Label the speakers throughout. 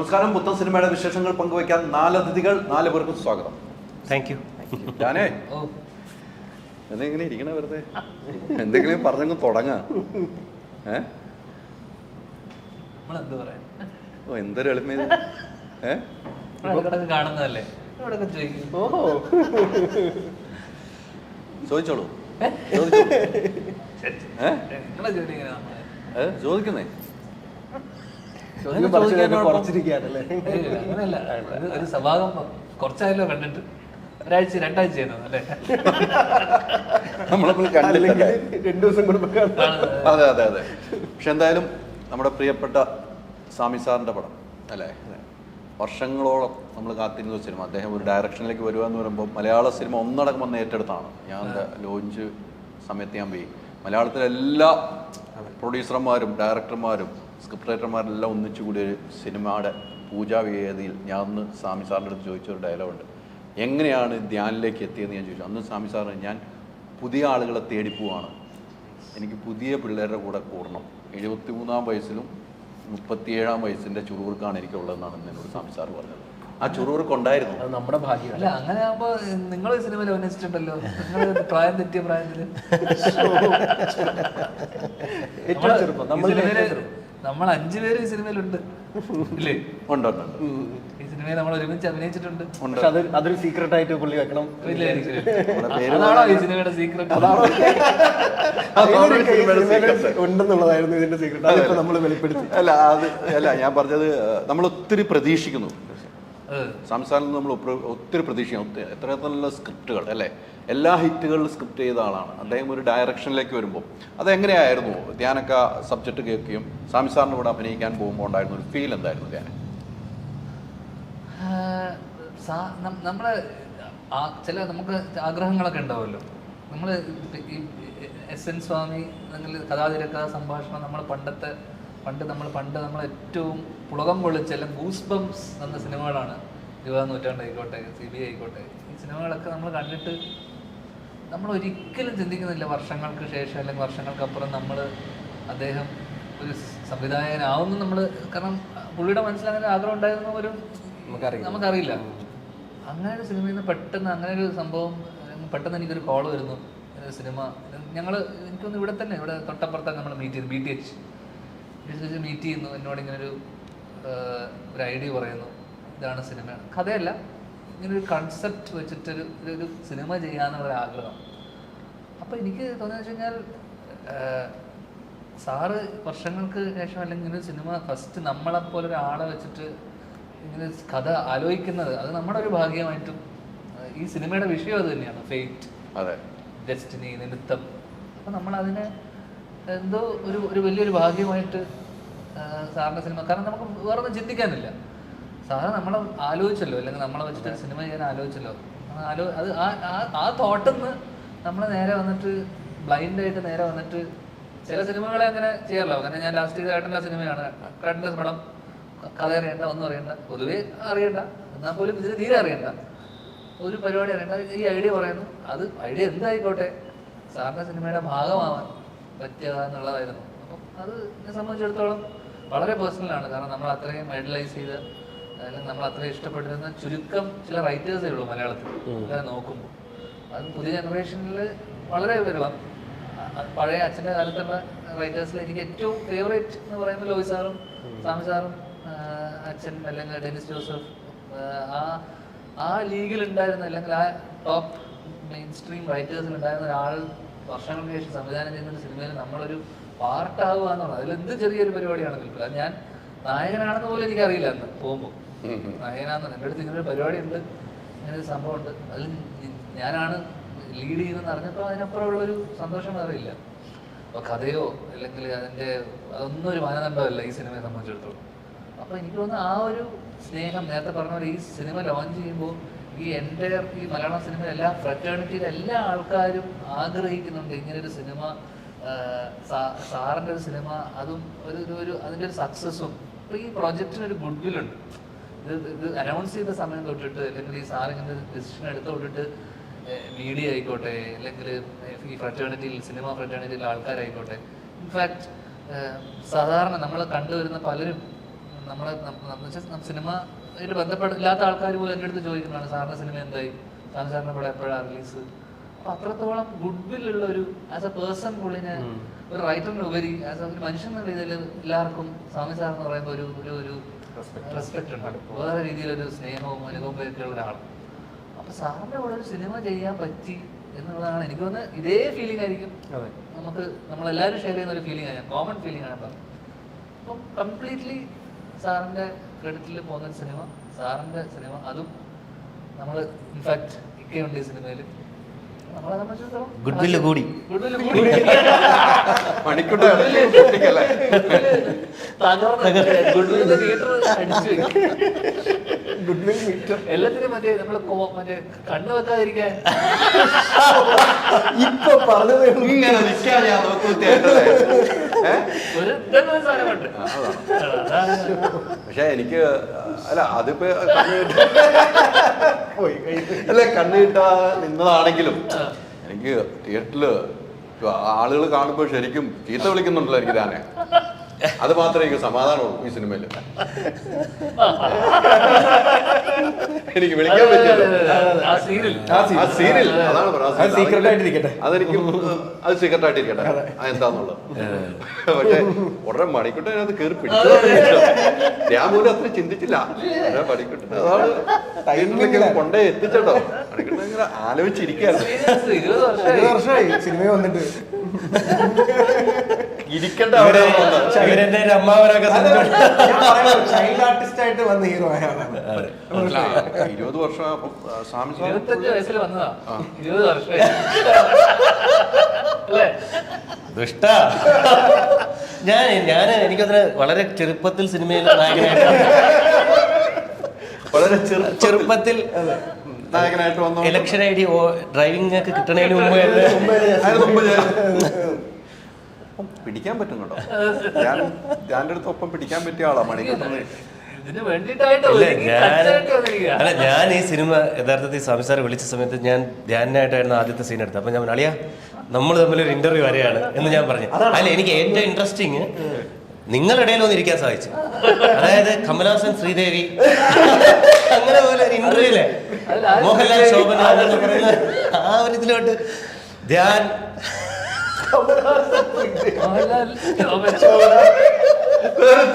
Speaker 1: നമസ്കാരം. പുത്തൻ സിനിമയുടെ വിശേഷങ്ങൾ പങ്കുവയ്ക്കാൻ 4 അതിഥികൾ, 4 പേർക്കും സ്വാഗതം.
Speaker 2: Thank you.
Speaker 1: ഞാനേ എന്നെങ്ങനെ ഇരിക്കണ വെറുതെ എന്തെങ്കിലും പറഞ്ഞങ്ങ് തുടങ്ങാ. ഓ എന്തൊരു എളുപ്പം.
Speaker 3: കാണുന്നതല്ലേ
Speaker 1: ഓഹോ ചോദിച്ചോളൂ. ചോദിക്കുന്നേ
Speaker 3: അങ്ങനെയല്ല. ഒരു സ്വഭാവം കുറച്ചായല്ലോ കണ്ടിട്ട്, 1-2 ആഴ്ച അല്ലേ
Speaker 1: നമ്മളപ്പോൾ കണ്ടില്ലെങ്കിൽ 2 ദിവസം കൂടുമ്പോൾ. അതെ അതെ അതെ. പക്ഷെ എന്തായാലും നമ്മുടെ പ്രിയപ്പെട്ട സാമി സാറിൻ്റെ പടം അല്ലേ, വർഷങ്ങളോളം നമ്മൾ കാത്തിരുന്ന സിനിമ. അദ്ദേഹം ഒരു ഡയറക്ഷനിലേക്ക് വരിക എന്ന് പറയുമ്പോൾ മലയാള സിനിമ ഒന്നടക്കം വന്ന് ഏറ്റെടുത്താണ്. ഞാൻ ലോഞ്ച് സമയത്ത് ഞാൻ പോയി. മലയാളത്തിലെ എല്ലാ പ്രൊഡ്യൂസർമാരും ഡയറക്ടർമാരും സ്ക്രിപ്റ്റ് റൈറ്റർമാരെല്ലാം ഒന്നിച്ചു കൂടി ഒരു സിനിമയുടെ പൂജാവേദിയിൽ ഞാൻ അന്ന് സാമി സാറിൻ്റെ അടുത്ത് ചോദിച്ചൊരു ഡയലോഗുണ്ട്, എങ്ങനെയാണ് ധ്യാനിലേക്ക് എത്തിയെന്ന് ഞാൻ ചോദിച്ചു. അന്ന് സാമി സാറിന് ഞാൻ പുതിയ ആളുകളെ തേടിപ്പോവാണ്, എനിക്ക് പുതിയ പിള്ളേരുടെ കൂടെ കൂടണം, 73-ാം വയസ്സിലും 37-ാം വയസ്സിൻ്റെ ചുറുകുറുക്കാണ് എനിക്കുള്ളതെന്നാണ് എന്നോട് സാമി സാർ പറഞ്ഞത്. ആ ചുറുകുറുക്കുണ്ടായിരുന്നു, അത് നമ്മുടെ ഭാഗ്യം.
Speaker 3: അല്ല, അങ്ങനെ ആകുമ്പോൾ നിങ്ങൾ സിനിമയിൽ അഭിനയിച്ചിട്ടുണ്ടല്ലോ, നിങ്ങൾ പ്രായം തെറ്റിയ പ്രായത്തിൽ. നമ്മൾ 5 പേര് ഈ സിനിമയിലുണ്ട് ഇല്ലേ?
Speaker 1: ഉണ്ട് ഉണ്ട്.
Speaker 3: ഈ സിനിമയിൽ നമ്മൾ ഒരുമിച്ച് അഭിനയിച്ചിട്ടുണ്ട്.
Speaker 2: അതൊരു സീക്രട്ട് ആയിട്ട് പുള്ളി വെക്കണം.
Speaker 3: അതാണോ ഈ സിനിമയുടെ സീക്രട്ട്?
Speaker 2: ഉണ്ടെന്നുള്ളതായിരുന്നു ഇതിന്റെ സീക്രട്ട്, നമ്മൾ വെളിപ്പെടുത്തി.
Speaker 1: അല്ല ഞാൻ പറഞ്ഞത്, നമ്മൾ ഒത്തിരി പ്രതീക്ഷിക്കുന്നു സംസ്ഥാനത്ത് നിന്ന്. നമ്മൾ ഒത്തിരി പ്രതീക്ഷിക്കുന്നു. എത്ര നല്ല സ്ക്രിപ്റ്റുകൾ അല്ലേ, എല്ലാ ഹിറ്റുകളിലും സ്ക്രിപ്റ്റ് ചെയ്ത ആളാണ് അദ്ദേഹം. ഒരു ഡയറക്ഷനിലേക്ക് വരുമ്പോൾ അതെങ്ങനെയായിരുന്നു? ധ്യാനൊക്കെ സബ്ജക്റ്റ് കേൾക്കുകയും സാമി സാറിൻ്റെ കൂടെ അഭിനയിക്കാൻ പോകുമ്പോൾ ഉണ്ടായിരുന്ന ഒരു ഫീൽ എന്തായിരുന്നു ധ്യാനം?
Speaker 3: നമ്മളെ ചില നമുക്ക് ആഗ്രഹങ്ങളൊക്കെ ഉണ്ടാവുമല്ലോ. നമ്മൾ ഈ എസ്.എൻ. സ്വാമി അല്ലെങ്കിൽ കഥാതിരക്കഥ സംഭാഷണം പണ്ട് നമ്മൾ ഏറ്റവും പുളകം കൊള്ളിച്ച അല്ലെങ്കിൽ ഗൂസ് ബംസ് എന്ന സിനിമകളാണ്. 20-ാം നൂറ്റാണ്ടായിക്കോട്ടെ, CBI ആയിക്കോട്ടെ, ഈ സിനിമകളൊക്കെ നമ്മൾ കണ്ടിട്ട് നമ്മൾ ഒരിക്കലും ചിന്തിക്കുന്നില്ല വർഷങ്ങൾക്ക് ശേഷം അല്ലെങ്കിൽ വർഷങ്ങൾക്കപ്പുറം അദ്ദേഹം ഒരു സംവിധായകനാവുന്നു. നമ്മൾ കാരണം പുള്ളിയുടെ മനസ്സിലങ്ങനെ ആഗ്രഹം ഉണ്ടായിരുന്ന പോലും നമുക്കറിയില്ല. അങ്ങനെ ഒരു സിനിമയിൽ നിന്ന് പെട്ടെന്ന് അങ്ങനെ ഒരു സംഭവം, പെട്ടെന്ന് എനിക്കൊരു കോള് വരുന്നു. സിനിമ എനിക്കൊന്ന് ഇവിടെ തന്നെ, ഇവിടെ തൊട്ടപ്പുറത്താണ് നമ്മൾ മീറ്റ് ചെയ്തു. BTH മീറ്റ് ചെയ്യുന്നു. എന്നോട് ഇങ്ങനൊരു ഐഡിയ പറയുന്നു, ഇതാണ് സിനിമ, കഥയല്ല, ഇങ്ങനൊരു കൺസെപ്റ്റ് വെച്ചിട്ടൊരു സിനിമ ചെയ്യാന്നുള്ളൊരു ആഗ്രഹം. അപ്പോൾ എനിക്ക് തോന്നിയെന്ന് വെച്ച് കഴിഞ്ഞാൽ, സാറ് വർഷങ്ങൾക്ക് ശേഷം അല്ലെങ്കിൽ ഇങ്ങനെ സിനിമ ഫസ്റ്റ് നമ്മളെപ്പോലെ ഒരാളെ വെച്ചിട്ട് ഇങ്ങനെ കഥ ആലോചിക്കുന്നത്, അത് നമ്മുടെ ഒരു ഭാഗ്യമായിട്ടും, ഈ സിനിമയുടെ വിഷയം അത് തന്നെയാണ്, ഫെയ്റ്റ്, ഡെസ്റ്റിനി, നിമിത്തം. അപ്പോൾ നമ്മളതിനെ എന്തോ ഒരു വലിയൊരു ഭാഗ്യമായിട്ട് സാറിൻ്റെ സിനിമ, കാരണം നമുക്ക് വേറൊന്നും ചിന്തിക്കാനില്ല. സാറ് നമ്മളെ ആലോചിച്ചല്ലോ, അല്ലെങ്കിൽ നമ്മളെ വെച്ചിട്ട് സിനിമ ചെയ്യാൻ ആലോചിച്ചല്ലോ. അത് ആ തോട്ടിൽ നിന്ന് നമ്മൾ നേരെ വന്നിട്ട് ബ്ലൈൻഡായിട്ട് നേരെ വന്നിട്ട് ചില സിനിമകളെ അങ്ങനെ ചെയ്യാമല്ലോ. കാരണം ഞാൻ ലാസ്റ്റ് ചെയ്ത സിനിമയാണ്. ഏട്ടൻ്റെ പടം കഥ അറിയണ്ട, ഒന്നും അറിയണ്ട, പൊതുവേ അറിയണ്ട, എന്നാൽ പോലും ഇതിന് തീരെ അറിയണ്ട, ഒരു പരിപാടി അറിയണ്ട, ഈ ഐഡിയ പറയുന്നു. അത് ഐഡിയ എന്തായിക്കോട്ടെ, സാറിൻ്റെ സിനിമയുടെ ഭാഗമാവാൻ പറ്റുക എന്നുള്ളതായിരുന്നു. അപ്പം അത് എന്നെ സംബന്ധിച്ചിടത്തോളം വളരെ പേഴ്സണലാണ്. കാരണം നമ്മൾ അത്രയും ഐഡലൈസ് ചെയ്ത് അല്ലെങ്കിൽ നമ്മൾ അത്രയും ഇഷ്ടപ്പെട്ടിരുന്ന ചുരുക്കം ചില റൈറ്റേഴ്സേ ഉള്ളൂ മലയാളത്തിൽ. അങ്ങനെ നോക്കുമ്പോൾ അത് പുതിയ ജനറേഷനിൽ വളരെ വരുവാം. പഴയ അച്ഛൻ്റെ കാലത്തുള്ള റൈറ്റേഴ്സിൽ എനിക്ക് ഏറ്റവും ഫേവറേറ്റ് എന്ന് പറയുമ്പോൾ ലോയ് സാറും സാമി സാറും, അച്ഛൻ അല്ലെങ്കിൽ ഡെനിസ് ജോസഫ്, ആ ലീഗിലുണ്ടായിരുന്ന അല്ലെങ്കിൽ ആ ടോപ്പ് മെയിൻ സ്ട്രീം റൈറ്റേഴ്സിൽ ഉണ്ടായിരുന്ന ഒരാൾ വർഷങ്ങൾക്ക് ശേഷം സംവിധാനം ചെയ്യുന്ന ഒരു സിനിമയിൽ നമ്മളൊരു പാർട്ടാവുക എന്നുള്ളത് അതിലെന്ത് ചെറിയൊരു പരിപാടിയാണെങ്കിലും. അത് ഞാൻ നായകനാണെന്ന് പോലും എനിക്കറിയില്ല അന്ന് പോകുമ്പോൾ. നായകനാണെന്ന് എൻ്റെ അടുത്ത് ഇങ്ങനൊരു പരിപാടി ഉണ്ട്, ഇങ്ങനൊരു സംഭവം ഉണ്ട്, അതിൽ ഞാനാണ് ലീഡ് ചെയ്യുന്നതെന്ന് അറിഞ്ഞപ്പോൾ അതിനപ്പുറമുള്ളൊരു സന്തോഷം അറിയില്ല. അപ്പോൾ കഥയോ അല്ലെങ്കിൽ അതൊന്നും ഒരു മാനദണ്ഡമല്ല ഈ സിനിമയെ സംബന്ധിച്ചിടത്തോളം. അപ്പോൾ എനിക്ക് തോന്നുന്നു ആ ഒരു സ്നേഹം, നേരത്തെ പറഞ്ഞ പോലെ ഈ സിനിമ ലോഞ്ച് ചെയ്യുമ്പോൾ ഈ മലയാളം സിനിമ എല്ലാ ഫ്രറ്റേണിറ്റിയിലെ എല്ലാ ആൾക്കാരും ആഗ്രഹിക്കുന്നുണ്ട് ഇങ്ങനൊരു സിനിമ, സാറിൻ്റെ ഒരു സിനിമ, അതും അതിൻ്റെ ഒരു സക്സസ്സും. അപ്പോൾ ഈ പ്രോജക്റ്റിനൊരു ഗുഡ് വില്ലുണ്ട്. ഇത് അനൗൺസ് ചെയ്ത സമയം തൊട്ടിട്ട് അല്ലെങ്കിൽ ഈ സാറിങ്ങനെ ഡിസിഷൻ എടുത്ത് തൊട്ടിട്ട് മീഡിയ ആയിക്കോട്ടെ, അല്ലെങ്കിൽ ഈ ഫ്രറ്റേണിറ്റിയിൽ സിനിമ ഫ്രറ്റേണിറ്റിയിലെ ആൾക്കാരായിക്കോട്ടെ, ഇൻഫാക്ട് സാധാരണ നമ്മൾ കണ്ടുവരുന്ന പലരും നമ്മളെ സിനിമയായിട്ട് ബന്ധപ്പെടില്ലാത്ത ആൾക്കാർ പോലും എൻ്റെ അടുത്ത് ചോദിക്കുന്നതാണ് സാറിൻ്റെ സിനിമ എന്തായി, സാറിൻ്റെ പടം എപ്പോഴാണ് റിലീസ്. അപ്പൊ അത്രത്തോളം ഗുഡ് വില്ലുള്ള ഒരു ആസ് എ പേഴ്സൺ പുള്ളിനെ ഒരു റൈറ്ററിന് ഉപരി ആസ് എ ഒരു മനുഷ്യൻ എന്ന രീതിയിൽ എല്ലാവർക്കും സ്വാമി സാർ എന്ന് പറയുമ്പോൾ ഒരു റെസ്പെക്ട് ഉണ്ട്, വേറെ രീതിയിലൊരു സ്നേഹവും അനുഭവവും ഒക്കെയുള്ള ഒരാൾ. അപ്പൊ സാറിന്റെ കൂടെ ഒരു സിനിമ ചെയ്യാൻ പറ്റി എന്നുള്ളതാണ് എനിക്ക് തോന്നുന്നത്. ഇതേ ഫീലിംഗ് ആയിരിക്കും നമുക്ക് നമ്മളെല്ലാവരും ഷെയർ ചെയ്യുന്ന ഒരു ഫീലിംഗ് ആണ്, കോമൺ ഫീലിംഗ് ആണ്. അപ്പം കംപ്ലീറ്റ്ലി സാറിന്റെ ക്രെഡിറ്റിൽ പോകുന്ന സിനിമ, സാറിന്റെ സിനിമ, അതും നമ്മൾ ഇൻഫാക്ട് ഇക്കയുണ്ട് ഈ സിനിമയിൽ. നമ്മളെ സംബന്ധിച്ചിടത്തോളം
Speaker 2: ഗുഡ് വില്ല് കൂടി
Speaker 3: എല്ലാത്തിനും മറ്റേ നമ്മള് മറ്റേ കണ്ണു വെക്കാതിരിക്കാൻ
Speaker 2: ഇപ്പൊ പറഞ്ഞത്
Speaker 1: ഇങ്ങനെ നിൽക്കാൻ
Speaker 3: ഒരു ഇതെന്നൊരു സാധനമുണ്ട്.
Speaker 1: പക്ഷെ എനിക്ക് അല്ല അതിപ്പോ അല്ല കണ്ണു കിട്ടാ നിന്നതാണെങ്കിലും എനിക്ക് തിയേറ്ററില് ആളുകൾ കാണുമ്പോൾ ശരിക്കും ചീത്ത വിളിക്കുന്നുണ്ടല്ലോ എനിക്ക് താനെ. അത് മാത്രമേ എനിക്ക് സമാധാനമുള്ളൂ ഈ സിനിമയിൽ. എനിക്ക് വിളിക്കാൻ പറ്റില്ല ആ സീരിയൽ, അതാണ് അതെനിക്ക് അത് സീക്രട്ട് ആയിട്ടിരിക്കട്ടെ അതെന്താന്നുള്ളത്. പക്ഷെ ഉടനെ മണിക്കൂട്ടൻ അതിനകത്ത് കയറി പിടിച്ചു ഞാൻ പോലും അത്ര ചിന്തിച്ചില്ല. മണിക്കൂട്ടൻ അതാണ് ടൈമിലേക്ക് കൊണ്ടേ എത്തിച്ചോ. മണിക്കൂട്ടൻ ഇങ്ങനെ ആലോചിച്ചിരിക്കുകയായിരുന്നു.
Speaker 2: 20 വർഷമായി സിനിമ വന്നിട്ട്
Speaker 1: ഇരിക്കേണ്ട
Speaker 2: ചൈൽഡ് ആർട്ടിസ്റ്റ് ആയിട്ട് വന്ന ഹീറോ ആയാണ്.
Speaker 1: 20 വർഷം
Speaker 3: 25 വയസ്സിൽ വന്നതാ. 20 വർഷം
Speaker 4: ദുഷ്ട. ഞാൻ എനിക്കതിന് വളരെ ചെറുപ്പത്തിൽ സിനിമയിൽ നായകനായിട്ട്
Speaker 1: വളരെ
Speaker 4: ചെറുപ്പത്തിൽ
Speaker 1: നായകനായിട്ട് വന്നു.
Speaker 4: ഇലക്ഷൻ ഐ ഡി ഡ്രൈവിംഗ് ഒക്കെ കിട്ടണതിന് മുമ്പ്
Speaker 1: പിടിക്കാൻ പറ്റും കേട്ടോ. ഞാൻ അടുത്ത് ഒപ്പം പിടിക്കാൻ പറ്റിയ ആളാ മണിക്കൂട്ടൻ.
Speaker 4: അല്ല ഞാൻ ഈ സിനിമ യഥാർത്ഥത്തിൽ സ്വാമി സാർ വിളിച്ച സമയത്ത് ഞാൻ ധ്യാനായിട്ടായിരുന്നു ആദ്യത്തെ സീൻ എടുത്തത്. അപ്പൊ ഞാൻ അളിയാ നമ്മൾ തമ്മിലൊരു ഇന്റർവ്യൂ വരെയാണ് എന്ന് ഞാൻ പറഞ്ഞു. അല്ല എനിക്ക് ഏറ്റവും ഇൻട്രസ്റ്റിങ് നിങ്ങളിടയിൽ ഒന്ന് ഇരിക്കാൻ സാധിച്ചു. അതായത് കമലഹാസൻ ശ്രീദേവി അങ്ങനെ പോലെ ഒരു ഇന്റർവ്യൂല്ലേ മോഹൻലാൽ ശോഭന ആ ഒരു ഇതിലോട്ട് ധ്യാൻ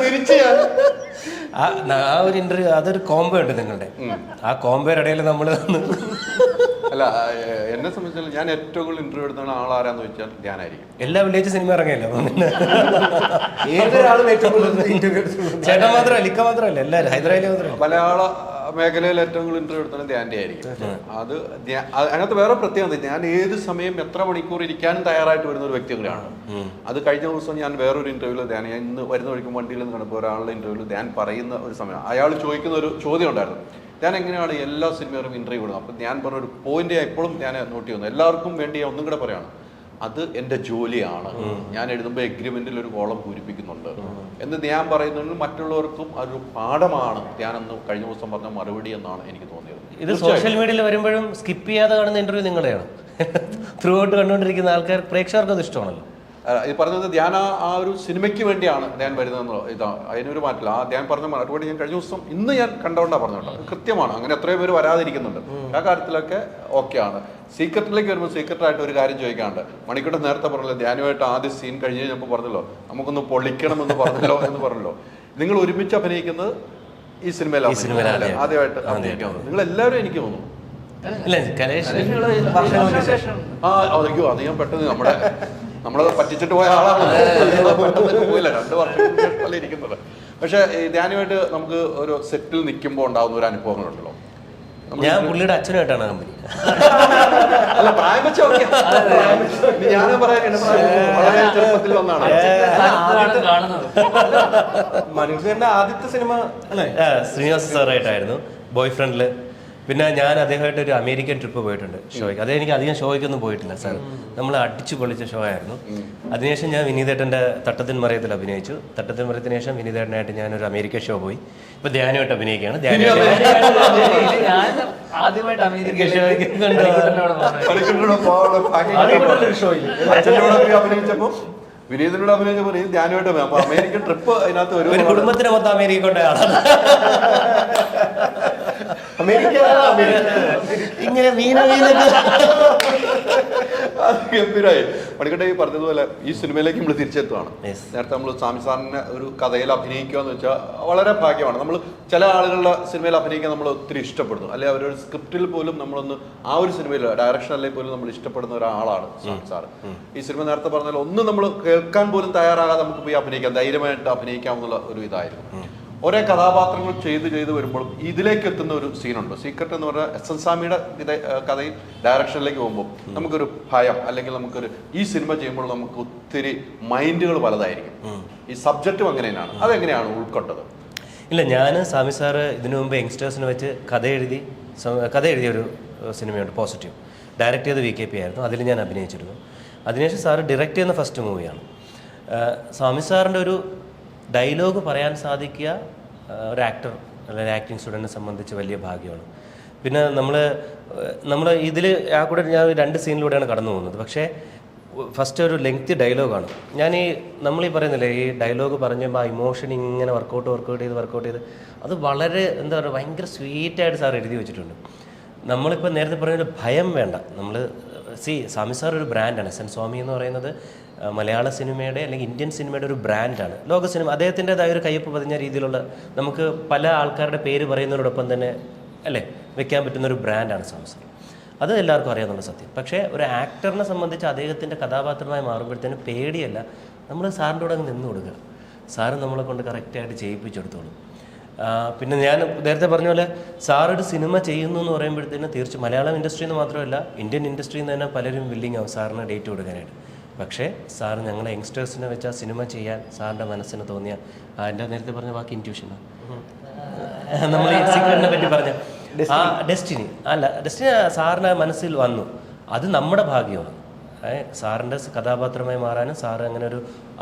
Speaker 1: തിരിച്ച്
Speaker 4: ആ ഒരു ഇന്റർവ്യൂ അതൊരു കോംബോ ഉണ്ട് നിങ്ങളുടെ. ആ കോംബോയുടെ ഇടയിൽ നമ്മൾ
Speaker 1: അല്ല എന്നെ സംബന്ധിച്ചാൽ ഞാൻ ഏറ്റവും കൂടുതൽ ഇന്റർവ്യൂ എടുത്ത ആളാരാന്ന് ചോദിച്ചാൽ ധ്യാനായിരിക്കും.
Speaker 4: എല്ലാ വില്ലേജ് സിനിമ ഇറങ്ങിയല്ലോ
Speaker 2: ഏതൊരാളും
Speaker 4: ചേട്ടൻ മാത്രമല്ല ഇക്ക മാത്രമല്ല എല്ലാവരും ഹൈദരാബാദിൽ മാത്രമല്ല
Speaker 1: മലയാള മേഖലയിൽ ഏറ്റവും കൂടുതൽ ഇന്റർവ്യൂ എടുത്തത് ധ്യാന്റെ ആയിരിക്കും. അത് അതിനകത്ത് വേറെ പ്രത്യേകത, ഞാൻ ഏത് സമയം എത്ര മണിക്കൂർ ഇരിക്കാനും തയ്യാറായിട്ട് വരുന്ന ഒരു വ്യക്തി കൂടെയാണ്. അത് കഴിഞ്ഞ ദിവസം ഞാൻ വേറൊരു ഇന്റർവ്യൂവിൽ ധ്യാൻ, ഞാൻ ഇന്ന് വരുന്ന വഴിക്കും വണ്ടിയിൽ നിന്ന് കണ്ടപ്പോൾ ഒരാളുടെ ഇന്റർവ്യൂവിൽ ധ്യാൻ പറയുന്ന ഒരു സമയം അയാൾ ചോദിക്കുന്ന ഒരു ചോദ്യം ഉണ്ടായിരുന്നു, ഞാൻ എങ്ങനെയാണ് എല്ലാ സിനിമയിലും ഇന്റർവ്യൂ വിടുന്നത്. അപ്പം ഞാൻ പറഞ്ഞൊരു പോയിന്റ് എപ്പോഴും ഞാൻ നോട്ട് ചെയ്യുന്നു, എല്ലാവർക്കും വേണ്ടി ഞാൻ ഒന്നും കൂടെ പറയാണ്, അത് എൻ്റെ ജോലിയാണ്. ഞാൻ എഴുതുമ്പോൾ എഗ്രിമെന്റിൽ ഒരു കോളം പൂരിപ്പിക്കുന്നുണ്ട് എന്ന് ഞാൻ പറയുന്നതിന് മറ്റുള്ളവർക്കും അതൊരു പാഠമാണ്. ഞാനന്ന് കഴിഞ്ഞ ദിവസം പറഞ്ഞ മറുപടി എന്നാണ് എനിക്ക് തോന്നിയത്.
Speaker 4: ഇത് സോഷ്യൽ മീഡിയയിൽ വരുമ്പോഴും സ്കിപ്പ് ചെയ്യാതെ കാണുന്ന ഇന്റർവ്യൂ നിങ്ങളുടെയാണ്. ത്രൂ ഔട്ട് കണ്ടുകൊണ്ടിരിക്കുന്ന ആൾക്കാർ പ്രേക്ഷകർക്ക് അത് ഇഷ്ടമാണല്ലോ.
Speaker 1: ഇത് പറഞ്ഞത് ധ്യാൻ ആ ഒരു സിനിമയ്ക്ക് വേണ്ടിയാണ് ധ്യാൻ വരുന്നതെന്ന് ഇതാ അതിനൊരു മാറ്റില്ല. ആ ധ്യാൻ പറഞ്ഞ മറുപടി ഞാൻ കഴിഞ്ഞ ദിവസം ഇന്ന് ഞാൻ കണ്ടുകൊണ്ടാണ് പറഞ്ഞോട്ടോ, കൃത്യമാണ്. അങ്ങനെ എത്രയോ പേര് വരാതിരിക്കുന്നുണ്ട്, ആ കാര്യത്തിലൊക്കെ ഓക്കെയാണ്. സീക്രട്ടിലേക്ക് വരുമ്പോൾ സീക്രട്ടായിട്ട് ഒരു കാര്യം ചോദിക്കാണ്ട്, മണിക്കൂട്ടൻ നേരത്തെ പറഞ്ഞല്ലോ ധ്യാനുമായിട്ട് ആദ്യ സീൻ കഴിഞ്ഞ് കഴിഞ്ഞപ്പോൾ പറഞ്ഞല്ലോ നമുക്കൊന്ന് പൊളിക്കണമെന്ന് പറഞ്ഞല്ലോ എന്ന് പറഞ്ഞല്ലോ. നിങ്ങൾ ഒരുമിച്ച് അഭിനയിക്കുന്നത് ഈ സിനിമയിലാണ് ആദ്യമായിട്ട് അഭിനയിക്കുന്നത് നിങ്ങൾ എല്ലാവരും. എനിക്ക് തോന്നുന്നു അയ്യോ അത് ഞാൻ പെട്ടെന്ന് നമ്മളത് പറ്റിച്ചിട്ട് പോയ ആളാണ്, പെട്ടെന്ന് പോയില്ല. 2 വർഷം ഇരിക്കുന്നത്. പക്ഷെ ധ്യാനുമായിട്ട് നമുക്ക് ഒരു സെറ്റിൽ നിൽക്കുമ്പോൾ ഉണ്ടാകുന്ന ഒരു അനുഭവങ്ങളുണ്ടല്ലോ.
Speaker 4: ഞാൻ പുള്ളിയുടെ അച്ഛനായിട്ടാണ് കമ്പനി.
Speaker 1: അല്ല പ്രായം വെച്ച് ഞാനും പറയാൻ വളരെ ചെറുപ്പത്തിൽ വന്നാണ്
Speaker 2: മനുഷ്യന്റെ ആദ്യത്തെ സിനിമ
Speaker 4: ശ്രീനിവാസ സാറായിട്ടായിരുന്നു ബോയ് ഫ്രണ്ടില്. പിന്നെ ഞാൻ അദ്ദേഹമായിട്ട് ഒരു അമേരിക്കൻ ട്രിപ്പ് പോയിട്ടുണ്ട് ഷോയ്ക്ക്. അത് എനിക്ക് അധികം ഷോയ്ക്കൊന്നും പോയിട്ടില്ല സാർ, നമ്മൾ അടിച്ചു പൊളിച്ച ഷോ ആയിരുന്നു. അതിനുശേഷം ഞാൻ വിനീതേട്ടൻ്റെ തട്ടത്തിൻ മറയത്തിൽ അഭിനയിച്ചു. തട്ടത്തിൻ മറയത്തിന് ശേഷം വിനീതേട്ടനായിട്ട് ഞാനൊരു അമേരിക്കൻ ഷോ പോയി. ഇപ്പൊ ധ്യാനുമായിട്ട് അഭിനയിക്കുകയാണ്.
Speaker 3: ആദ്യമായിട്ട് അമേരിക്ക
Speaker 1: അഭിനയിച്ചപ്പോ വിനീതനോട് അഭിനയിച്ചപ്പോൾ ഇത് ധ്യാനമായിട്ട് അപ്പൊ അമേരിക്കൻ ട്രിപ്പ് അതിനകത്ത്
Speaker 4: ഒരു കുടുംബത്തിന് മൊത്തം അമേരിക്ക കൊണ്ട ആളാണ്.
Speaker 2: അമേരിക്ക
Speaker 4: ഇങ്ങനെ വീണ
Speaker 1: ഗംഭീരായി. പണിക്കട്ടെ ഈ പറഞ്ഞതുപോലെ ഈ സിനിമയിലേക്ക് നമ്മൾ തിരിച്ചെത്തുവാണ്.
Speaker 4: Yes.
Speaker 1: നേരത്തെ നമ്മൾ സ്വാമി സാറിനെ ഒരു കഥയിൽ അഭിനയിക്കുക എന്ന് വെച്ചാൽ വളരെ ഭാഗ്യമാണ്. നമ്മൾ ചില ആളുകളുടെ സിനിമയിൽ അഭിനയിക്കാൻ നമ്മൾ ഒത്തിരി ഇഷ്ടപ്പെടുന്നു, അല്ലെങ്കിൽ അവരൊരു സ്ക്രിപ്റ്റിൽ പോലും നമ്മളൊന്ന് ആ ഒരു സിനിമയിൽ ഡയറക്ഷൻ അല്ലെങ്കിൽ പോലും നമ്മൾ ഇഷ്ടപ്പെടുന്ന ഒരാളാണ് സ്വാമി സാറ്. ഈ സിനിമ നേരത്തെ പറഞ്ഞാൽ ഒന്നും നമ്മൾ കേൾക്കാൻ പോലും തയ്യാറാകാതെ നമുക്ക് പോയി അഭിനയിക്കാം, ധൈര്യമായിട്ട് അഭിനയിക്കാമെന്നുള്ള ഒരു ഇതായിരുന്നു. ഒരേ കഥാപാത്രങ്ങൾ ചെയ്ത് വരുമ്പോൾ ഇതിലേക്ക് എത്തുന്ന ഒരു സീനുണ്ട്. സീക്രട്ട് എന്ന് പറഞ്ഞാൽ എസ് എൻ സ്വാമിയുടെ കഥയിൽ ഡയറക്ഷനിലേക്ക് പോകുമ്പോൾ നമുക്കൊരു ഭയം, അല്ലെങ്കിൽ നമുക്കൊരു ഈ സിനിമ ചെയ്യുമ്പോൾ നമുക്ക് ഒത്തിരി മൈൻഡുകൾ പലതായിരിക്കും. ഈ സബ്ജക്റ്റും അങ്ങനെ തന്നെയാണ്. അതെങ്ങനെയാണ് ഉൾക്കൊണ്ടത്?
Speaker 4: ഇല്ല, ഞാൻ സ്വാമി സാറ് ഇതിനു മുമ്പ് യങ്സ്റ്റേഴ്സിനെ വെച്ച് കഥ എഴുതിയ ഒരു സിനിമയുണ്ട് പോസിറ്റീവ്. ഡയറക്റ്റ് ചെയ്ത് VKP ആയിരുന്നു. അതിൽ ഞാൻ അഭിനയിച്ചിരുന്നു. അതിനുശേഷം സാറ് ഡയറക്റ്റ് ചെയ്യുന്ന ഫസ്റ്റ് മൂവിയാണ്. സ്വാമി സാറിൻ്റെ ഒരു ഡയലോഗ് പറയാൻ സാധിക്കുക ഒരു ആക്ടർ അല്ലെങ്കിൽ ആക്ടിങ് സ്റ്റുഡൻറ്റിനെ സംബന്ധിച്ച് വലിയ ഭാഗ്യമാണ്. പിന്നെ നമ്മൾ ഇതിൽ ആ കൂടെ ഞാൻ 2 സീനിലൂടെയാണ് കടന്നു പോകുന്നത്. പക്ഷേ ഫസ്റ്റ് ഒരു ലെങ്തി ഡയലോഗാണ്. നമ്മളീ പറയുന്നില്ലേ, ഈ ഡയലോഗ് പറഞ്ഞപ്പോൾ ആ ഇമോഷൻ ഇങ്ങനെ വർക്കൗട്ട് ചെയ്ത് അത് വളരെ എന്താ പറയുക, ഭയങ്കര സ്വീറ്റായിട്ട് സാർ എഴുതി വെച്ചിട്ടുണ്ട്. നമ്മളിപ്പോൾ നേരത്തെ പറഞ്ഞ ഭയം വേണ്ട. സ്വാമി സാർ ഒരു ബ്രാൻഡാണ്. എസ് എൻ സ്വാമി എന്ന് പറയുന്നത് മലയാള സിനിമയുടെ അല്ലെങ്കിൽ ഇന്ത്യൻ സിനിമയുടെ ഒരു ബ്രാൻഡാണ്. ലോക സിനിമ അദ്ദേഹത്തിൻ്റെതായ ഒരു കയ്യൊപ്പ് പതിഞ്ഞ രീതിയിലുള്ള, നമുക്ക് പല ആൾക്കാരുടെ പേര് പറയുന്നതിനോടൊപ്പം തന്നെ അല്ലേ വെക്കാൻ പറ്റുന്ന ഒരു ബ്രാൻഡാണ് സ്വാമി സാർ. അത് എല്ലാവർക്കും അറിയാവുന്ന സത്യം. പക്ഷേ ഒരു ആക്ടറിനെ സംബന്ധിച്ച് അദ്ദേഹത്തിൻ്റെ കഥാപാത്രമായി മാറുമ്പോഴത്തേനും പേടിയല്ല, നമ്മൾ സാറിൻ്റെ കൂടെ അങ്ങ് നിന്ന് കൊടുക്കുക. സാറ് നമ്മളെ കൊണ്ട് കറക്റ്റായിട്ട് ചെയ്യിപ്പിച്ചെടുത്തോളും. പിന്നെ ഞാൻ നേരത്തെ പറഞ്ഞ പോലെ സാറൊരു സിനിമ ചെയ്യുന്നു എന്ന് പറയുമ്പോഴത്തേനും തീർച്ചയായും മലയാളം ഇൻഡസ്ട്രിയിൽ നിന്ന് മാത്രമല്ല ഇന്ത്യൻ ഇൻഡസ്ട്രിയിൽ നിന്ന് തന്നെ പലരും വില്ലിങ് ആവും സാറിന് ഡേറ്റ് കൊടുക്കാനായിട്ട്. പക്ഷേ സാറ് ഞങ്ങളെ യങ്സ്റ്റേഴ്സിനെ വെച്ച് ആ സിനിമ ചെയ്യാൻ സാറിൻ്റെ മനസ്സിന് തോന്നിയ എൻ്റെ നേരത്തെ പറഞ്ഞ വാക്ക് ഇൻറ്റ്യൂഷനാണ്. നമ്മൾ ഈ സീക്രട്ടിനെ പറ്റി പറഞ്ഞ ഡെസ്റ്റിനി സാറിൻ്റെ മനസ്സിൽ വന്നു. അത് നമ്മുടെ ഭാഗ്യമാണ്. സാറിൻ്റെ കഥാപാത്രമായി മാറാനും സാറ് അങ്ങനെ ഒരു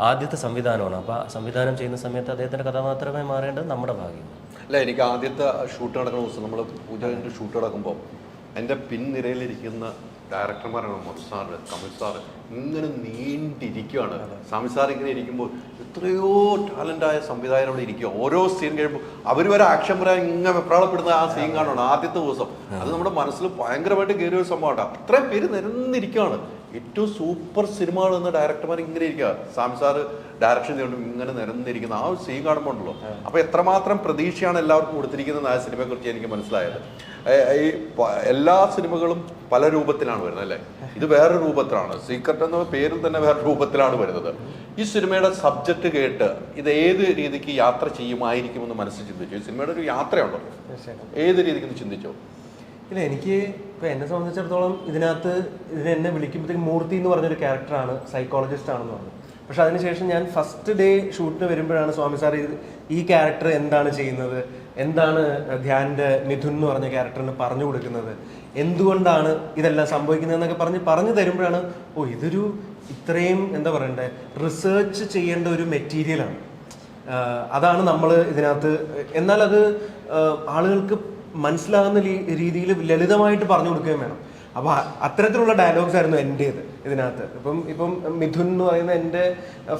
Speaker 4: ആദ്യത്തെ സംവിധാനമാണ്. അപ്പോൾ ആ സംവിധാനം ചെയ്യുന്ന സമയത്ത് അദ്ദേഹത്തിൻ്റെ കഥാപാത്രമായി മാറേണ്ടത് നമ്മുടെ ഭാഗ്യമാണ്.
Speaker 1: അല്ല, എനിക്ക് ആദ്യത്തെ ഷൂട്ട് നടക്കുന്ന ദിവസം നമ്മൾ പൂജ കഴിഞ്ഞിട്ട് ഷൂട്ട് നടക്കുമ്പോൾ എൻ്റെ പിൻനിരയിലിരിക്കുന്ന ഡയറക്ടർമാരാണ് മധു സാറ്, കമൽ സാറ്, ഇങ്ങനെ നീണ്ടിരിക്കുകയാണ്. സ്വാമി സാർ ഇങ്ങനെ ഇരിക്കുമ്പോൾ എത്രയോ ടാലൻ്റായ സംവിധായകർ അവിടെ ഇരിക്കുക. ഓരോ സീൻ കഴിയുമ്പോൾ അവർ വരെ ആക്ഷൻ പറയാൻ ഇങ്ങനെ വെപ്രാളപ്പെടുന്ന ആ സീൻ കാണണം ആദ്യത്തെ ദിവസം. അത് നമ്മുടെ മനസ്സിൽ ഭയങ്കരമായിട്ട് കയറിയ ഒരു സംഭവമാണ്. അത്രയും പേര് നിരന്നിരിക്കുകയാണ്. ഏറ്റവും സൂപ്പർ സിനിമകൾ എന്ന ഡയറക്ടർമാർ ഇങ്ങനെ ഇരിക്കുക. സ്വാമി സാറ് ഡയറക്ഷൻ ചെയ്തുകൊണ്ട് ഇങ്ങനെ നിരന്നിരിക്കുന്ന ആ ഒരു സീൻ കാണുമ്പോൾ ഉണ്ടല്ലോ, അപ്പോൾ എത്രമാത്രം പ്രതീക്ഷയാണ് എല്ലാവർക്കും കൊടുത്തിരിക്കുന്നത് ആ സിനിമയെക്കുറിച്ച് എനിക്ക് മനസ്സിലായത്. ഈ എല്ലാ സിനിമകളും പല രൂപത്തിലാണ് വരുന്നത് അല്ലേ, ഇത് വേറെ രൂപത്തിലാണ്. സീക്രട്ട് എന്ന പേരിൽ തന്നെ വേറെ രൂപത്തിലാണ് വരുന്നത്. ഈ സിനിമയുടെ സബ്ജക്റ്റ് കേട്ട് ഇത് ഏത് രീതിക്ക് യാത്ര ചെയ്യുമായിരിക്കുമെന്ന് മനസ്സിൽ ചിന്തിച്ചു? ഈ സിനിമയുടെ ഒരു യാത്രയുണ്ടോ, ഏത് രീതിക്ക് ചിന്തിച്ചോ?
Speaker 2: ഇല്ല, എനിക്ക് ഇപ്പം എന്നെ സംബന്ധിച്ചിടത്തോളം ഇതിനകത്ത് എന്നെ വിളിക്കുമ്പോഴത്തേക്ക് മൂർത്തി എന്ന് പറഞ്ഞൊരു ക്യാരക്ടറാണ്, സൈക്കോളജിസ്റ്റ് ആണെന്ന് പറഞ്ഞു. പക്ഷെ അതിനുശേഷം ഞാൻ ഫസ്റ്റ് ഡേ ഷൂട്ടിന് വരുമ്പോഴാണ് സ്വാമി സാർ ഈ ക്യാരക്ടർ എന്താണ് ചെയ്യുന്നത്, എന്താണ് ധ്യാൻ്റെ മിഥുൻ എന്ന് പറഞ്ഞ ക്യാരക്ടറിന് പറഞ്ഞു കൊടുക്കുന്നത്, എന്തുകൊണ്ടാണ് ഇതെല്ലാം സംഭവിക്കുന്നതെന്നൊക്കെ പറഞ്ഞു തരുമ്പോഴാണ് ഇതൊരു ഇത്രയും എന്താ പറയണ്ടേ റിസർച്ച് ചെയ്യേണ്ട ഒരു മെറ്റീരിയലാണ്. അതാണ് നമ്മൾ ഇതിനകത്ത്, എന്നാൽ അത് ആളുകൾക്ക് മനസ്സിലാകുന്ന രീതിയിൽ ലളിതമായിട്ട് പറഞ്ഞു കൊടുക്കുകയും വേണം. അപ്പോൾ അത്തരത്തിലുള്ള ഡയലോഗ്സ് ആയിരുന്നു എൻ്റേത് ഇതിനകത്ത്. ഇപ്പം മിഥുൻ എന്ന് പറയുന്ന എൻ്റെ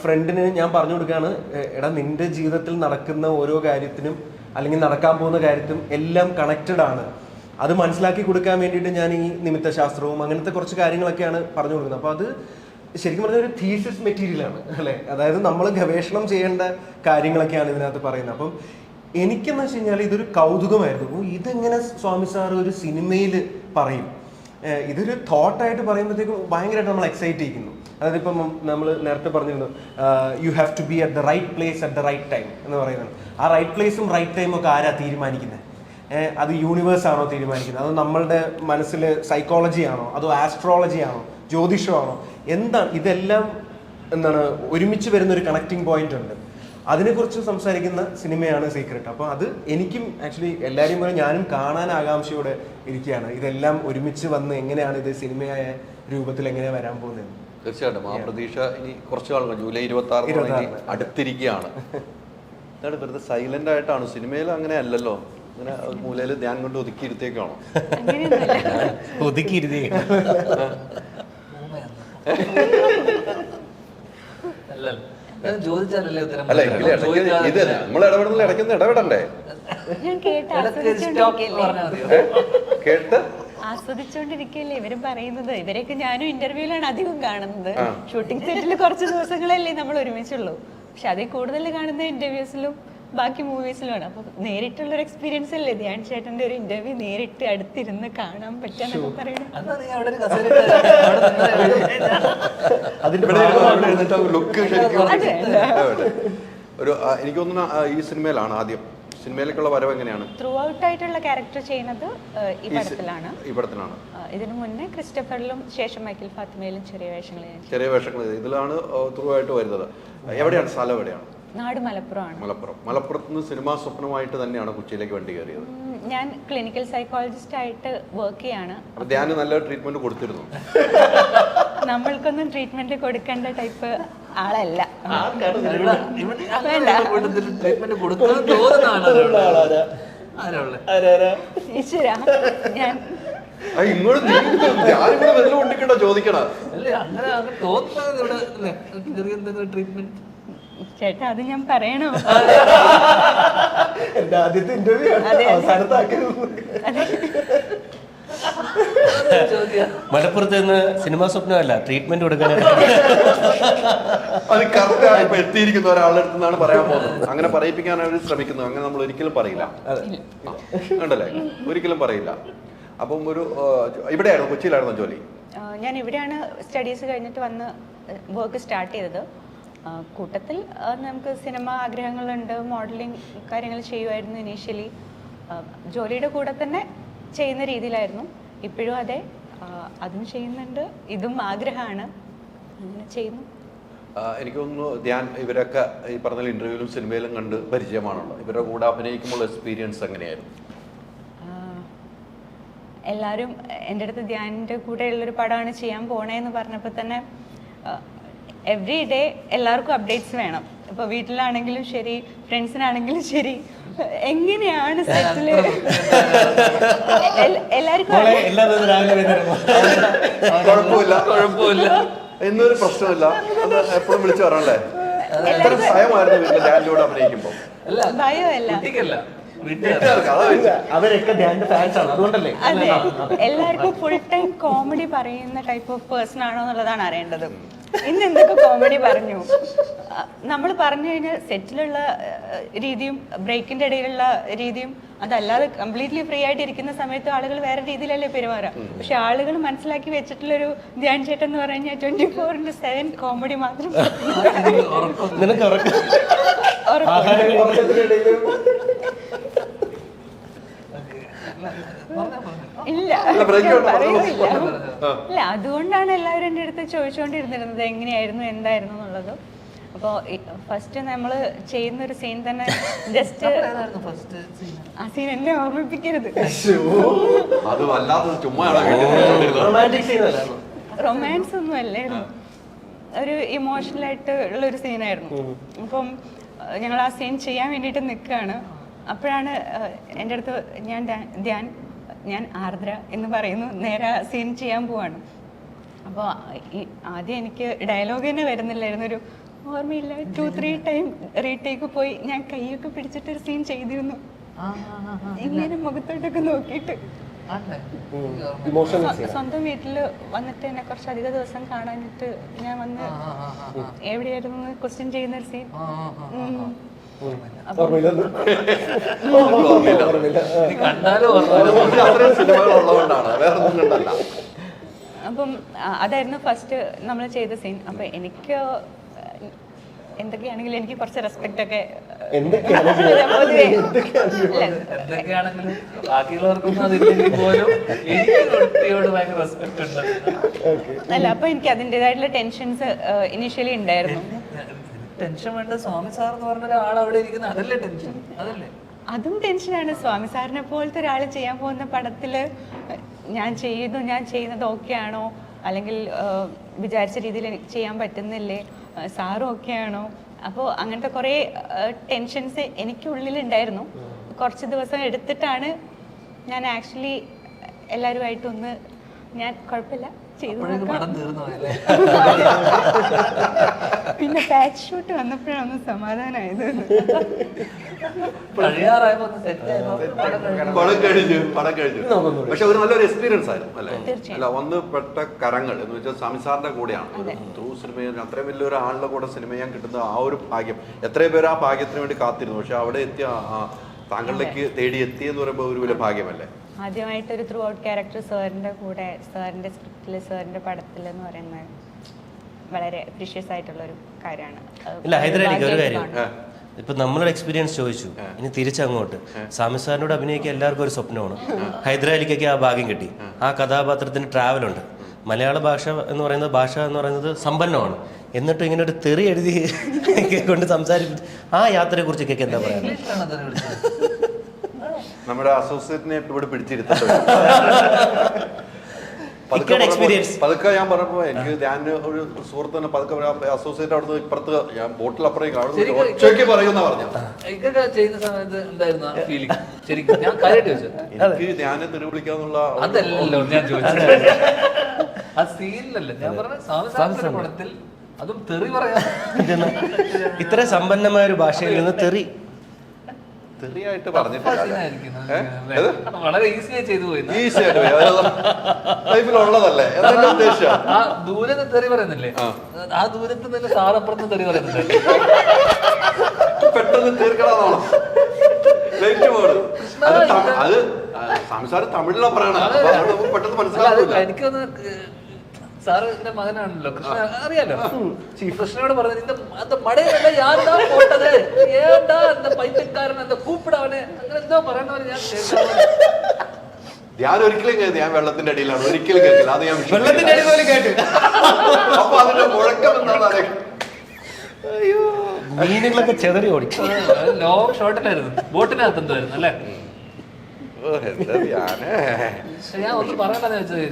Speaker 2: ഫ്രണ്ടിന് ഞാൻ പറഞ്ഞു കൊടുക്കുകയാണ്, എടാ നിൻ്റെ ജീവിതത്തിൽ നടക്കുന്ന ഓരോ കാര്യത്തിനും അല്ലെങ്കിൽ നടക്കാൻ പോകുന്ന കാര്യത്തിനും എല്ലാം കണക്റ്റഡ് ആണ്. അത് മനസ്സിലാക്കി കൊടുക്കാൻ വേണ്ടിയിട്ട് ഞാൻ ഈ നിമിത്തശാസ്ത്രവും അങ്ങനത്തെ കുറച്ച് കാര്യങ്ങളൊക്കെയാണ് പറഞ്ഞു കൊടുക്കുന്നത്. അപ്പോൾ അത് ശരിക്കും പറഞ്ഞാൽ ഒരു തീസിസ് മെറ്റീരിയലാണ് അല്ലേ, അതായത് നമ്മൾ ഗവേഷണം ചെയ്യേണ്ട കാര്യങ്ങളൊക്കെയാണ് ഇതിനകത്ത് പറയുന്നത്. അപ്പം എനിക്കെന്ന് വെച്ച് കഴിഞ്ഞാൽ ഇതൊരു കൗതുകമായിരുന്നു. ഇതെങ്ങനെ സ്വാമി സാർ ഒരു സിനിമയിൽ പറയും, ഇതൊരു തോട്ടായിട്ട് പറയുമ്പോഴത്തേക്കും ഭയങ്കരമായിട്ട് നമ്മൾ എക്സൈറ്റ് ചെയ്യിക്കുന്നു. അതായത് ഇപ്പം നമ്മൾ നേരത്തെ പറഞ്ഞിരുന്നു you have to be at the right place at the right time എന്ന് പറയുന്നത്. ആ റൈറ്റ് പ്ലേസും റൈറ്റ് ടൈമും ഒക്കെ ആരാ തീരുമാനിക്കുന്നത്? അത് യൂണിവേഴ്സ് ആണോ തീരുമാനിക്കുന്നത്? അത് നമ്മളുടെ മനസ്സിൽ സൈക്കോളജി ആണോ, അതോ ആസ്ട്രോളജി ആണോ, ജ്യോതിഷമാണോ, എന്താണ്? ഇതെല്ലാം എന്താണ് ഒരുമിച്ച് വരുന്ന ഒരു കണക്റ്റിംഗ് പോയിന്റ് ഉണ്ട്. അതിനെക്കുറിച്ച് സംസാരിക്കുന്ന സിനിമയാണ് സീക്രട്ട്. അപ്പോൾ അത് എനിക്കും ആക്ച്വലി എല്ലാവരും പോലെ ഞാനും കാണാൻ ആകാംക്ഷയോടെ ഇരിക്കുകയാണ്. ഇതെല്ലാം ഒരുമിച്ച് വന്ന് എങ്ങനെയാണ് ഇത് സിനിമയായ രൂപത്തിൽ എങ്ങനെയാണ് വരാൻ പോകുന്നത്.
Speaker 1: തീർച്ചയായിട്ടും ആ പ്രതീക്ഷ ഇനി കുറച്ച് നാളുകൾ, ജൂലൈ 26 അടുത്തിരിക്കുകയാണ്. എന്താണ് വെറുതെ സൈലന്റ് ആയിട്ടാണ് സിനിമയിൽ? അങ്ങനെ അല്ലല്ലോ, അങ്ങനെ മൂലയിൽ ധ്യാൻ കൊണ്ട് ഒതുക്കിയിരുത്തേക്കാണോ?
Speaker 3: അല്ല ചോദിച്ചാലല്ലേ ഉത്തരം
Speaker 1: അല്ല എങ്കിലും ഇടയ്ക്ക് ഇത് നമ്മൾ ഇടപെടുന്നില്ല, ഇടയ്ക്കൊന്ന് ഇടപെടണ്ടേ?
Speaker 5: ഞാൻ കേട്ട്
Speaker 1: കേട്ട്
Speaker 5: ആസ്വദിച്ചോണ്ടിരിക്കല്ലേ ഇവര് പറയുന്നത്. ഇവരെയൊക്കെ ഞാനും ഇന്റർവ്യൂലാണ് അധികം കാണുന്നത്. ഷൂട്ടിംഗ് സെറ്റിൽ കുറച്ച് ദിവസങ്ങളല്ലേ നമ്മൾ ഒരുമിച്ചുള്ളൂ. പക്ഷെ അതിൽ കൂടുതൽ കാണുന്ന ഇന്റർവ്യൂസിലും ബാക്കി മൂവീസിലുമാണ്. അപ്പൊ നേരിട്ടുള്ളൊരു എക്സ്പീരിയൻസ് അല്ലേ ധ്യാൻ ചേട്ടന്റെ ഒരു ഇന്റർവ്യൂ നേരിട്ട് അടുത്തിരുന്ന് കാണാൻ പറ്റാന്നൊക്കെ പറയണം.
Speaker 1: ലുക്ക് ഒരു എനിക്ക് തോന്നുന്നു ഈ സിനിമയിലാണ് ആദ്യം. സിനിമയിലേക്കുള്ള വരവ് എങ്ങനെയാണ്?
Speaker 5: ത്രൂ ഔട്ട് ആയിട്ടുള്ള ക്യാരക്ടർ ചെയ്യുന്നത് ഈ പടത്തിലാണ്. ഇതിനു മുന്നേ ക്രിസ്റ്റഫറിലും ശേഷം മൈക്കിൾ ഫാത്തിമയിലും ചെറിയ വേഷങ്ങൾ
Speaker 1: ഇതിലാണ് ത്രൂ ആയിട്ട് വരുന്നത്. എവിടെയാണ് സ്ഥലം? എവിടെയാണ്?
Speaker 5: നാട് മലപ്പുറമാണ്.
Speaker 1: മലപ്പുറത്ത് നിന്ന് സിനിമാ സ്വപ്നമായിട്ട് തന്നെയാണ് കൊച്ചിയിലേക്ക് വണ്ടി കയറിയത്.
Speaker 5: ഞാൻ ക്ലിനിക്കൽ സൈക്കോളജിസ്റ്റ് ആയിട്ട് വർക്ക് ചെയ്യാണ്.
Speaker 1: ധ്യാൻ നല്ല ട്രീറ്റ്മെന്റ് കൊടുത്തിരുന്നു?
Speaker 5: നമ്മൾക്കൊന്നും ട്രീറ്റ്മെന്റ് കൊടുക്കേണ്ട ടൈപ്പ് ആളല്ല. ഈശ്വരാ, ഞാൻ
Speaker 1: ഇങ്ങോട്ട് ചോദിക്കണം.
Speaker 5: ചേട്ടാ അത് ഞാൻ പറയണോ?
Speaker 2: എന്റെ ആദ്യത്തെ ഇന്റർവ്യൂ
Speaker 4: മലപ്പുറത്ത് നിന്ന് സിനിമാ സ്വപ്നമല്ല, ട്രീറ്റ്മെന്റ് കൊടുക്കാനായിട്ട്.
Speaker 1: അത് കറക്റ്റാണ് ഇപ്പൊ എത്തിയിരിക്കുന്ന ഒരാളുടെ അടുത്ത് നിന്നാണ് പറയാൻ പോകുന്നത്. അങ്ങനെ പറയിപ്പിക്കാനാണ് ശ്രമിക്കുന്നത്. അങ്ങനെ നമ്മൾ ഒരിക്കലും പറയില്ല, കണ്ടല്ലേ? ഒരിക്കലും പറയില്ല. അപ്പം ഒരു ഇവിടെയായിരുന്നു, കൊച്ചിയിലായിരുന്നു ജോലി?
Speaker 5: ഞാൻ ഇവിടെയാണ് സ്റ്റഡീസ് കഴിഞ്ഞിട്ട് വന്ന് വർക്ക് സ്റ്റാർട്ട് ചെയ്തത്. കൂട്ടത്തിൽ നമുക്ക് സിനിമ ആഗ്രഹങ്ങളുണ്ട്, മോഡലിംഗ് കാര്യങ്ങൾ ചെയ്യുമായിരുന്നു ഇനീഷ്യലി. ജോലിയുടെ കൂടെ തന്നെ ചെയ്യുന്ന രീതിയിലായിരുന്നു. ഇപ്പോഴും അതെ, അതും ചെയ്യുന്നുണ്ട്, ഇതും ആഗ്രഹമാണ്, അങ്ങനെ ചെയ്യുന്നു.
Speaker 1: എനിക്ക് തോന്നുന്നു ധ്യാൻ ഇവരൊക്കെ ഈ പറഞ്ഞ ഇന്റർവ്യൂവിലും സിനിമയിലും കണ്ട് പരിചയമാണല്ലോ. ഇവരുടെ കൂടെ അഭിനയിക്കുമ്പോൾ എക്സ്പീരിയൻസ് എങ്ങനെയായിരുന്നു?
Speaker 5: എല്ലാവരും എൻ്റെ അടുത്ത് ധ്യാനിൻ്റെ കൂടെ ഉള്ളൊരു പടമാണ് ചെയ്യാൻ പോണേന്ന് പറഞ്ഞപ്പോൾ തന്നെ എവറി ഡേ എല്ലാവർക്കും അപ്ഡേറ്റ്സ് വേണം. ഇപ്പോൾ വീട്ടിലാണെങ്കിലും ശരി, ഫ്രണ്ട്സിനാണെങ്കിലും ശരി, എങ്ങനെയാണ് സെറ്റില് എല്ലാവർക്കും
Speaker 1: കുഴപ്പമില്ല എന്നൊരു പ്രശ്നമില്ല. എപ്പോഴും വിളിച്ചു പറഞ്ഞല്ലേ? എത്ര ഭയമായിരുന്നു ധ്യാനിലൂടെ അഭിനയിക്കുമ്പോൾ?
Speaker 5: ഭയമല്ല,
Speaker 2: അവരൊക്കെ ധ്യാനിന്റെ ഫാൻസ് ആണ്, അതുകൊണ്ടല്ലേ?
Speaker 5: അതെ, എല്ലാവർക്കും ഫുൾ ടൈം കോമഡി പറയുന്ന ടൈപ്പ് ഓഫ് പേഴ്സൺ ആണോ എന്നുള്ളതാണ് അറിയേണ്ടത്. ഇന്ന് എന്തൊക്കെ കോമഡി പറഞ്ഞു നമ്മൾ പറഞ്ഞു കഴിഞ്ഞാൽ സെറ്റിലുള്ള രീതിയും ബ്രേക്കിന്റെ ഇടയിലുള്ള രീതിയും അതല്ലാതെ കംപ്ലീറ്റ്ലി ഫ്രീ ആയിട്ട് ഇരിക്കുന്ന സമയത്ത് ആളുകൾ വേറെ രീതിയിലല്ലേ പെരുമാറുക. പക്ഷെ ആളുകൾ മനസ്സിലാക്കി വെച്ചിട്ടുള്ളൊരു ധ്യാൻ ചേട്ടൻ എന്ന് പറഞ്ഞു കഴിഞ്ഞാൽ 24/7 കോമഡി മാത്രം. ഇല്ല, അതുകൊണ്ടാണ് എല്ലാവരും എൻ്റെ അടുത്ത് ചോദിച്ചുകൊണ്ടിരുന്നിരുന്നത് എങ്ങനെയായിരുന്നു എന്തായിരുന്നു എന്നുള്ളത്. അപ്പോൾ ഫസ്റ്റ് നമ്മൾ ചെയ്യുന്ന ഒരു സീൻ തന്നെ ജസ്റ്റ് ആ സീൻ എന്നെ ഓർമ്മിപ്പിക്കരുത്. റൊമാൻസ് ഒന്നും അല്ലായിരുന്നു, ഒരു ഇമോഷണൽ ആയിട്ട് ഉള്ള ഒരു സീനായിരുന്നു. അപ്പം ഞങ്ങൾ ആ സീൻ ചെയ്യാൻ വേണ്ടിയിട്ട് നിൽക്കുകയാണ്. അപ്പോഴാണ് എൻ്റെ അടുത്ത് ഞാൻ ആർദ്ര എന്ന് പറയുന്നു, നേരെ സീൻ ചെയ്യാൻ പോവാണ്. അപ്പോൾ ആദ്യം എനിക്ക് ഡയലോഗ് തന്നെ വരുന്നില്ലായിരുന്നു, ഒരു ഓർമ്മയില്ല. 2-3 ടൈം റീടേക്ക് പോയി ഞാൻ കൈയൊക്കെ പിടിച്ചിട്ടൊരു സീൻ ചെയ്തിരുന്നു, ഇങ്ങനെ മുഖത്തോട്ടൊക്കെ നോക്കിയിട്ട്. സ്വന്തം വീട്ടിൽ വന്നിട്ട് എന്നെ കുറച്ചധികം ദിവസം കാണാനിട്ട് ഞാൻ വന്ന് എവിടെയായിരുന്നു ക്വസ്റ്റ്യൻ ചെയ്യുന്ന ഒരു സീൻ. അപ്പം അതായിരുന്നു ഫസ്റ്റ് നമ്മൾ ചെയ്ത സീൻ. അപ്പൊ എനിക്ക് എന്തൊക്കെയാണെങ്കിലും എനിക്ക് കുറച്ച് റെസ്പെക്ട് ഒക്കെ അല്ല, അപ്പൊ എനിക്ക് അതിൻ്റെതായിട്ടുള്ള ടെൻഷൻസ് ഇനീഷ്യലി ഉണ്ടായിരുന്നു.
Speaker 3: ടെൻഷൻ വേണ്ട, സ്വാമി സാർ എന്ന് പറഞ്ഞ ഒരാൾ അവിടെ ഇരിക്കുന്ന അതല്ലേ ടെൻഷൻ? അതല്ലേ?
Speaker 5: അതും ടെൻഷനാണ്. സ്വാമി സാറിനെ പോലത്തെ ഒരാൾ ചെയ്യാൻ പോകുന്ന പടത്തില് ഞാൻ ചെയ്യുന്നത് ഓക്കെ ആണോ, അല്ലെങ്കിൽ വിചാരിച്ച രീതിയിൽ ചെയ്യാൻ പറ്റുന്നില്ലേ, സാറും ഓക്കെ ആണോ? അപ്പോൾ അങ്ങനത്തെ കുറേ ടെൻഷൻസ് എനിക്കുള്ളിലുണ്ടായിരുന്നു. കുറച്ച് ദിവസം എടുത്തിട്ടാണ് ഞാൻ ആക്ച്വലി എല്ലാവരുമായിട്ടൊന്ന് ഞാൻ കുഴപ്പമില്ല ചെയ്തു
Speaker 3: അപ്പോഴേക്കും
Speaker 5: നോക്കാം.
Speaker 3: പടം തീർന്നു പോയല്ലേ?
Speaker 5: പിന്നെ പാച്ച് ഷൂട്ട് വന്നപ്പോഴാണ് ഒന്ന് സമാധാനമായത്.
Speaker 3: കഴിയാറായപ്പോ ഒന്ന് സെറ്റ് ആയപ്പോ
Speaker 1: പടം കഴിഞ്ഞു പക്ഷെ ഒരു നല്ലൊരു എക്സ്പീരിയൻസ് ആയിരുന്നു അല്ലേ?
Speaker 5: തീർച്ചയായും.
Speaker 1: അല്ല വന്ന് പെട്ട കരങ്ങൾ എന്ന് വെച്ചാൽ സ്വാമി സാറിന്റെ കൂടെയാണ് ത്രൂ സിനിമയിൽ അത്രയും വലിയൊരു ആളുടെ കൂടെ സിനിമ ചെയ്യാൻ കിട്ടുന്ന ആ ഒരു ഭാഗ്യം, എത്രയും പേര് ആ ഭാഗ്യത്തിന് വേണ്ടി കാത്തിരുന്നു. പക്ഷെ അവിടെ എത്തിയ താങ്കളിലേക്ക് തേടി എത്തിയെന്ന് പറയുമ്പോൾ ഒരു വലിയ ഭാഗ്യമല്ലേ?
Speaker 5: ആദ്യമായിട്ടൊരു ത്രൂ ഔട്ട് ക്യാരക്ടർ സാറിന്റെ കൂടെ, സാറിന്റെ സ്ക്രിപ്റ്റിൽ, സാറിന്റെ പടത്തിൽ എന്ന് പറയുന്നത് വളരെ പ്രീഷ്യസ് ആയിട്ടുള്ള ഒരു കാര്യമാണ്.
Speaker 4: ഇല്ല ഹൈദരാലിക്ക് ഒരു കാര്യം, ഇപ്പൊ നമ്മളൊരു എക്സ്പീരിയൻസ് ചോദിച്ചു, ഇനി തിരിച്ചങ്ങോട്ട് സ്വാമി സാറിനോട് അഭിനയിക്കാൻ എല്ലാവർക്കും ഒരു സ്വപ്നമാണ്. ഹൈദരാലിക്കൊക്കെ ആ ഭാഗ്യം കിട്ടി. ആ കഥാപാത്രത്തിന് ട്രാവലുണ്ട്. മലയാള ഭാഷ എന്ന് പറയുന്നത് സമ്പന്നമാണ്. എന്നിട്ട് ഇങ്ങനെ ഒരു തെറി എഴുതി കൊണ്ട് സംസാരിപ്പിച്ചു. ആ യാത്രയെ കുറിച്ചൊക്കെ എന്താ പറയാ?
Speaker 3: ഇംഗ്ലീഷിലാണോ തെറി വിളിച്ചത്?
Speaker 1: നമ്മുടെ അസോസിയേറ്റിനെ ഇവിടെ പിടിച്ചിരുത്തത്
Speaker 4: എക്സ്പീരിയൻസ്
Speaker 1: പതുക്കെ ഞാൻ പറഞ്ഞപ്പോ എനിക്ക് ഞാൻ ഒരു സുഹൃത്ത് തന്നെ പതുക്കെ അസോസിയേറ്റ് അവിടുന്ന് ഇപ്പുറത്ത് ഞാൻ ബോട്ടിലപ്പുറം ഒച്ചയ്ക്ക് പറയുന്ന പറഞ്ഞു.
Speaker 3: ഇതൊക്കെ ചെയ്യുന്ന സമയത്ത് എന്തായിരുന്നു ഫീലിംഗ്? ശരിക്കും ഞാൻ കാര്യമായിട്ട് ചോദിച്ചത്.
Speaker 1: എനിക്ക് ധ്യാനം തെറി വിളിക്കാന്നുള്ള
Speaker 3: അതല്ലല്ലോ ഞാൻ ചോദിച്ചത്. ആ സീനിലല്ല ഞാൻ പറഞ്ഞ സാംസ്കാരിക പടത്തിൽ അതും തെറി പറയാ.
Speaker 4: ഇത്ര സമ്പന്നമായ ഒരു ഭാഷയിൽ നിന്ന്
Speaker 1: തെറിയായിട്ട് പറഞ്ഞിട്ടില്ല.
Speaker 3: വളരെ ഈസിയായി ചെയ്തു പോയി.
Speaker 1: ഈസി ആയിട്ട് ലൈഫിലുള്ളതല്ലേ എന്നല്ല ഉദ്ദേശം.
Speaker 3: ആ ദൂരത്ത് തെറി പറയുന്നില്ലേ, ആ ദൂരത്ത് തന്നെ സാറപ്പുറത്ത് തെറി പറയുന്നുണ്ട്.
Speaker 1: പെട്ടെന്ന് തീർക്കണമെന്നാണോ ലൈറ്റ് പോണ്? അത് സംസാരം തമിഴിലാണ് പറയണത്. അപ്പൊ അതുകൊണ്ട് നമുക്ക് പെട്ടെന്ന് മനസ്സിലാവില്ല.
Speaker 3: എനിക്കൊന്ന് സാറിന്റെ മകനാണല്ലോ കൃഷ്ണ, അറിയാലോ. കൃഷ്ണനോട് പറഞ്ഞത് அந்த மடையில யாருடா போட்டது, ஏன்டா அந்த பைத்தியக்காரன் அந்த கூப்பிடவனே അങ്ങനെ എന്തോ പറയണവരെ ഞാൻ
Speaker 1: ഞാൻ ഒരിക്കലും കേൾക്കും. ഞാൻ വെള്ളത്തിന്റെ അടിയിലാണ്, ഒരിക്കലും കേൾക്കില്ല. അത് ഞാൻ
Speaker 4: വെള്ളത്തിന്റെ അടി പോലും കേട്ടു.
Speaker 1: അപ്പൊ അതിന്റെ മുഴക്കം എന്താണെന്ന്
Speaker 4: മീനുകളൊക്കെ ചെതറി ഓടിച്ചു.
Speaker 3: ലോങ് ഷോട്ടിലായിരുന്നു, ബോട്ടിനകത്ത് എന്തായിരുന്നു അല്ലേ? ഞാൻ ഒന്നും പറയണ്ടെന്ന് വെച്ചത്.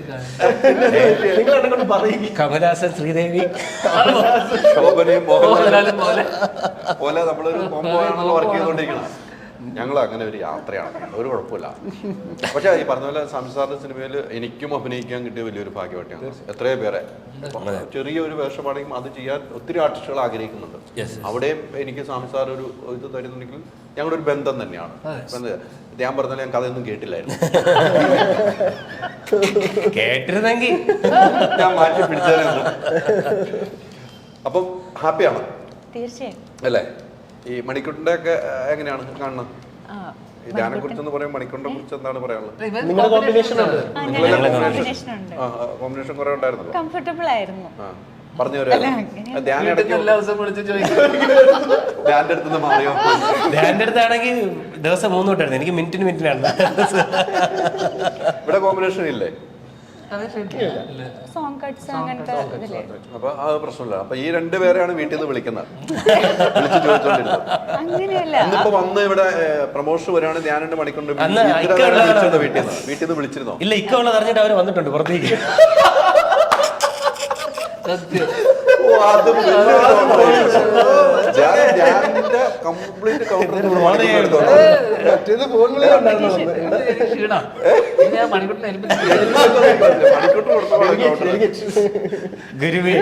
Speaker 4: കമലഹാസൻ, ശ്രീദേവി,
Speaker 1: ശോഭനയും
Speaker 3: മോഹൻലാലും പോലെ
Speaker 1: പോലെ നമ്മളൊരു കോമ്പോ ആണല്ലോ വർക്ക് ചെയ്തുകൊണ്ടിരിക്കണം. ഞങ്ങൾ അങ്ങനെ ഒരു യാത്രയാണ്, ഒരു കുഴപ്പമില്ല. പക്ഷെ ഈ പറഞ്ഞ പോലെ സംസാറിന്റെ സിനിമയിൽ എനിക്കും അഭിനയിക്കാൻ കിട്ടിയ വലിയൊരു ഭാഗ്യമായിട്ടാണ്. എത്രയോ പേരെ ചെറിയൊരു വേഷമാണെങ്കിൽ അത് ചെയ്യാൻ ഒത്തിരി ആർട്ടിസ്റ്റുകൾ ആഗ്രഹിക്കുന്നുണ്ട്. അവിടെയും എനിക്ക് സംസാർ ഒരു ഇത് തരുന്നുണ്ടെങ്കിൽ ഞങ്ങളുടെ ഒരു ബന്ധം തന്നെയാണ്. ഞാൻ പറഞ്ഞാൽ ഞാൻ കഥയൊന്നും കേട്ടില്ലായിരുന്നു.
Speaker 4: കേട്ടിരുന്നെങ്കിൽ
Speaker 1: ഞാൻ മാറ്റി പിടിച്ചായിരുന്നു. അപ്പം ഹാപ്പിയാണ്
Speaker 5: തീർച്ചയായും
Speaker 1: അല്ലേ? ഈ മണിക്കുട്ടിന്റെ ഒക്കെ എങ്ങനെയാണ് കാണുന്നത്? ധ്യാനെ കുറിച്ചെന്ന് പറയും, മണിക്കുണ്ടിനെ കുറിച്ച് എന്താണ് പറയാനുള്ളത്? കോമ്പിനേഷൻ കുറെ ഉണ്ടായിരുന്നല്ലോ.
Speaker 5: കംഫർട്ടബിൾ ആയിരുന്നു.
Speaker 1: പറഞ്ഞു ധ്യാനം
Speaker 3: എല്ലാ ദിവസവും വിളിച്ച് ചോദിക്കും.
Speaker 1: ധ്യാന്റെ അടുത്ത് മാറിയോ?
Speaker 4: ധ്യാന്റെ അടുത്താണെങ്കിൽ ദിവസം 3 തൊട്ടായിരുന്നു. എനിക്ക് മിനിറ്റിനാണ്.
Speaker 1: ഇവിടെ കോമ്പിനേഷൻ ഇല്ലേ?
Speaker 5: സോങ് കട്ട്സ് അങ്ങനത്തെ ഇതില്ലേ?
Speaker 1: അപ്പൊ അത് പ്രശ്നമില്ല. അപ്പൊ ഈ രണ്ടുപേരെയാണ് വീട്ടിൽ നിന്ന് വിളിക്കുന്നത്, വിളിച്ച് ചോദിച്ചോണ്ടിരുന്നത്.
Speaker 5: അങ്ങനെയല്ല,
Speaker 1: ഇന്നിപ്പോ വന്ന് ഇവിടെ പ്രമോഷൻ വരാണ് ധ്യാനുണ്ട് മണിക്കൊണ്ട് വീട്ടിൽ നിന്ന് വിളിച്ചിരുന്നോ?
Speaker 4: ഇല്ല, ഇക്ക ഉള്ളത് അറിഞ്ഞിട്ട് അവര് വന്നിട്ടുണ്ട് പുറത്തേക്ക്.
Speaker 1: കംപ്ലീറ്റ് കൗണ്ടർ
Speaker 4: ഗുരുവേ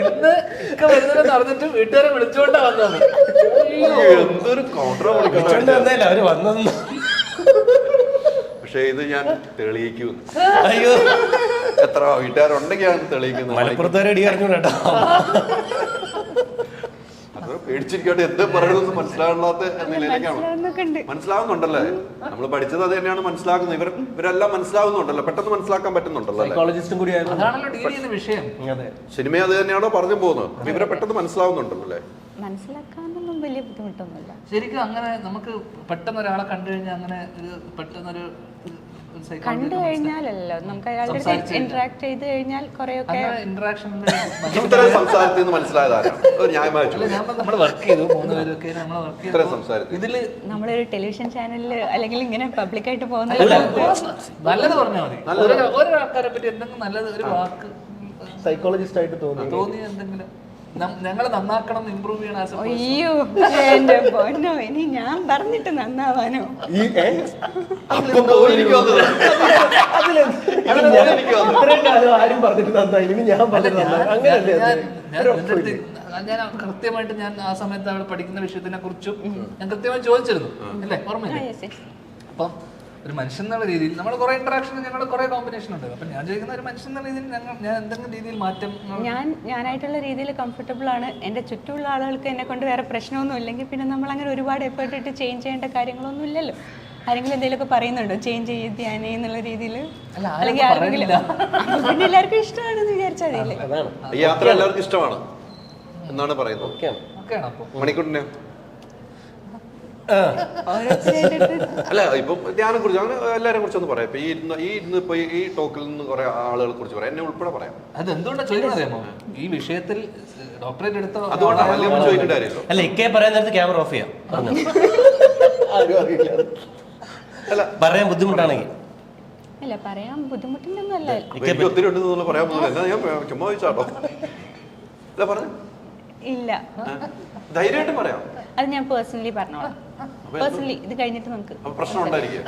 Speaker 3: ഇന്ന് ഒക്കെ വരുന്നതെന്ന് അറിഞ്ഞിട്ട് വീട്ടുകാരെ വിളിച്ചോണ്ടാ വന്നത്.
Speaker 1: എന്തൊരു കൗണ്ടർ
Speaker 4: വന്നല്ല അവര് വന്നു.
Speaker 1: പക്ഷെ ഇത് ഞാൻ തെളിയിക്കുന്നു.
Speaker 4: അയ്യോ,
Speaker 1: എത്ര വീട്ടുകാരുണ്ടെങ്കിൽ തെളിയിക്കുന്നത്.
Speaker 4: മലപ്പുറത്തുകാരെ അടി അറിഞ്ഞു കേട്ടോ.
Speaker 1: അത് പേടിച്ചിരിക്കട്ടെ, എന്ത് പറയണമെന്ന് മനസ്സിലാകാത്ത നിലയിലേക്കാണ്. മനസ്സിലാവുന്നുണ്ടല്ലേ? നമ്മൾ പഠിച്ചത് അത് തന്നെയാണ് മനസ്സിലാക്കുന്നത്. ഇവരെല്ലാം മനസ്സിലാവുന്നുണ്ടല്ലോ, പെട്ടെന്ന് മനസ്സിലാക്കാൻ പറ്റുന്നുണ്ടല്ലോ.
Speaker 2: സൈക്കോളജിസ്റ്റും കൂടി ആയിരുന്നു.
Speaker 3: അതാണല്ലോ ഡീൽ ചെയ്യുന്ന വിഷയം.
Speaker 1: സിനിമ അത് തന്നെയാണോ പറഞ്ഞു പോകുന്നത്? ഇവരെ പെട്ടെന്ന് മനസ്സിലാവുന്നുണ്ടല്ലോ അല്ലേ?
Speaker 5: മനസ്സിലാക്കാനൊന്നും വലിയ ബുദ്ധിമുട്ടൊന്നുമില്ല.
Speaker 3: ശരിക്കും അങ്ങനെ നമുക്ക് പെട്ടെന്ന് ഒരാളെ കണ്ടു കഴിഞ്ഞാൽ അങ്ങനെ ഒരു പെട്ടെന്നൊരു
Speaker 5: കണ്ടു കഴിഞ്ഞാലല്ലോ നമുക്ക് അയാളുടെ ഇന്ററാക്ട് ചെയ്ത് കഴിഞ്ഞാൽ കുറെയൊക്കെ
Speaker 3: ഇന്ററാക്ഷൻ
Speaker 1: ഇത്രയും സംസാരത്തിൽ നിന്ന് മനസ്സിലായതാരാണ്?
Speaker 3: നമ്മൾ വർക്ക് ചെയ്തു 3 പേരൊക്കെ നമ്മൾ വർക്ക് ചെയ്തു. ഇതില്
Speaker 5: നമ്മളൊരു ടെലിവിഷൻ ചാനലിൽ അല്ലെങ്കിൽ ഇങ്ങനെ പബ്ലിക്കായിട്ട് പോകുന്ന
Speaker 3: നല്ലത് പറഞ്ഞാൽ മതി. ഒരാൾക്കാരെ പറ്റി എന്തെങ്കിലും നല്ലത് ഒരു വാക്ക്
Speaker 2: സൈക്കോളജിസ്റ്റ് ആയിട്ട്
Speaker 3: തോന്നിയ എന്തെങ്കിലും ഞങ്ങൾ നന്നാക്കണം, ഇമ്പ്രൂവ് ചെയ്യണം.
Speaker 5: അയ്യോ എന്റെ പൊന്നോ, ഇനി ഞാൻ പറഞ്ഞിട്ട് നന്നാവാനോ?
Speaker 2: ആരും പറഞ്ഞിട്ട് നന്നായി, ഇനി ഞാൻ പറഞ്ഞിട്ട് നന്നായി, അങ്ങനെയല്ലേ?
Speaker 3: ഞാൻ കൃത്യമായിട്ട് ഞാൻ ആ സമയത്ത് അവിടെ പഠിക്കുന്ന വിഷയത്തിനെ കുറിച്ചും ഞാൻ കൃത്യമായി ചോദിച്ചിരുന്നു, അല്ലേ? ഓർമ്മയില്ലേ? അപ്പം ഒരു മനുഷ്യൻ എന്നുള്ള രീതിയിൽ നമ്മൾ കുറെ ഇന്ററാക്ഷൻ, ഞങ്ങളുടെ കുറെ കോമ്പിനേഷൻ ഉണ്ട്. അപ്പം ഞാൻ ചോദിക്കുന്ന ഒരു മനുഷ്യൻ എന്നുള്ള രീതിയിൽ ഞാൻ എന്തെങ്കിലും രീതിയിൽ മാറ്റം,
Speaker 5: ഞാനായിട്ടുള്ള രീതിയിൽ കംഫർട്ടബിൾ ആണ്. എൻ്റെ ചുറ്റുമുള്ള ആളുകൾക്ക് എന്നെ കൊണ്ട് വേറെ പ്രശ്നമൊന്നും ഇല്ലെങ്കിൽ പിന്നെ നമ്മൾ അങ്ങനെ ഒരുപാട് എഫേർട്ട് ഇട്ട് ചേഞ്ച് ചെയ്യേണ്ട കാര്യങ്ങളൊന്നും ഇല്ലല്ലോ. ആരെങ്കിലും എന്തെങ്കിലുമൊക്കെ പറയുന്നുണ്ടോ ചേഞ്ച് ചെയ്ത് ധ്യാനേ എന്നുള്ള രീതിയിൽ? അല്ലെങ്കിൽ ആരെങ്കിലും പിന്നെ എല്ലാവർക്കും ഇഷ്ടമാണെന്ന് വിചാരിച്ചാൽ മതിയല്ലേ?
Speaker 1: ഈ യാത്ര എല്ലാവർക്കും ഇഷ്ടമാണ് എന്നാണ് പറയുന്നത്. മണിക്കൂറിനെ അല്ല, ഇപ്പം ധ്യാനം കുറിച്ച് അങ്ങനെ എല്ലാവരെ കുറിച്ചൊന്ന് പറയാം. ഇപ്പൊ ഈ ടോക്കിൽ നിന്ന് കുറെ ആളുകളെ കുറിച്ച് പറയാം, എന്നെ ഉൾപ്പെടെ പറയാം.
Speaker 3: അത് എന്തുകൊണ്ടാണ് ചോദിക്കണോ? ഈ വിഷയത്തിൽ ഡോക്ടറേറ്റ് എടുത്ത
Speaker 1: അതുകൊണ്ടാണ് ചോദിക്കേണ്ട കാര്യമല്ലോ.
Speaker 4: അല്ല, ഇക്കേ പറയാൻ നേരത്ത് ക്യാമറ ഓഫ് ചെയ്യാം.
Speaker 1: അല്ല,
Speaker 4: പറയാൻ ബുദ്ധിമുട്ടാണെങ്കിൽ
Speaker 5: അല്ല, പറയാൻ ബുദ്ധിമുട്ടില്ലൊന്നും അല്ല.
Speaker 1: എനിക്ക് ഒത്തിരി ഉണ്ടെന്നുള്ള പറയാൻ പോകുന്നില്ല, ഞാൻ ചുമ്മാ ചോദിച്ചാട്ടോ. അല്ല പറഞ്ഞു
Speaker 5: ഇല്ല,
Speaker 1: ധൈര്യമായിട്ട് പറയാം.
Speaker 5: അത് ഞാൻ പേഴ്സണലി പറഞ്ഞോളാം. പേഴ്സണലി ഇത് കഴിഞ്ഞിട്ട് നമുക്ക്
Speaker 1: പ്രശ്നം ഉണ്ടായിരിക്കും.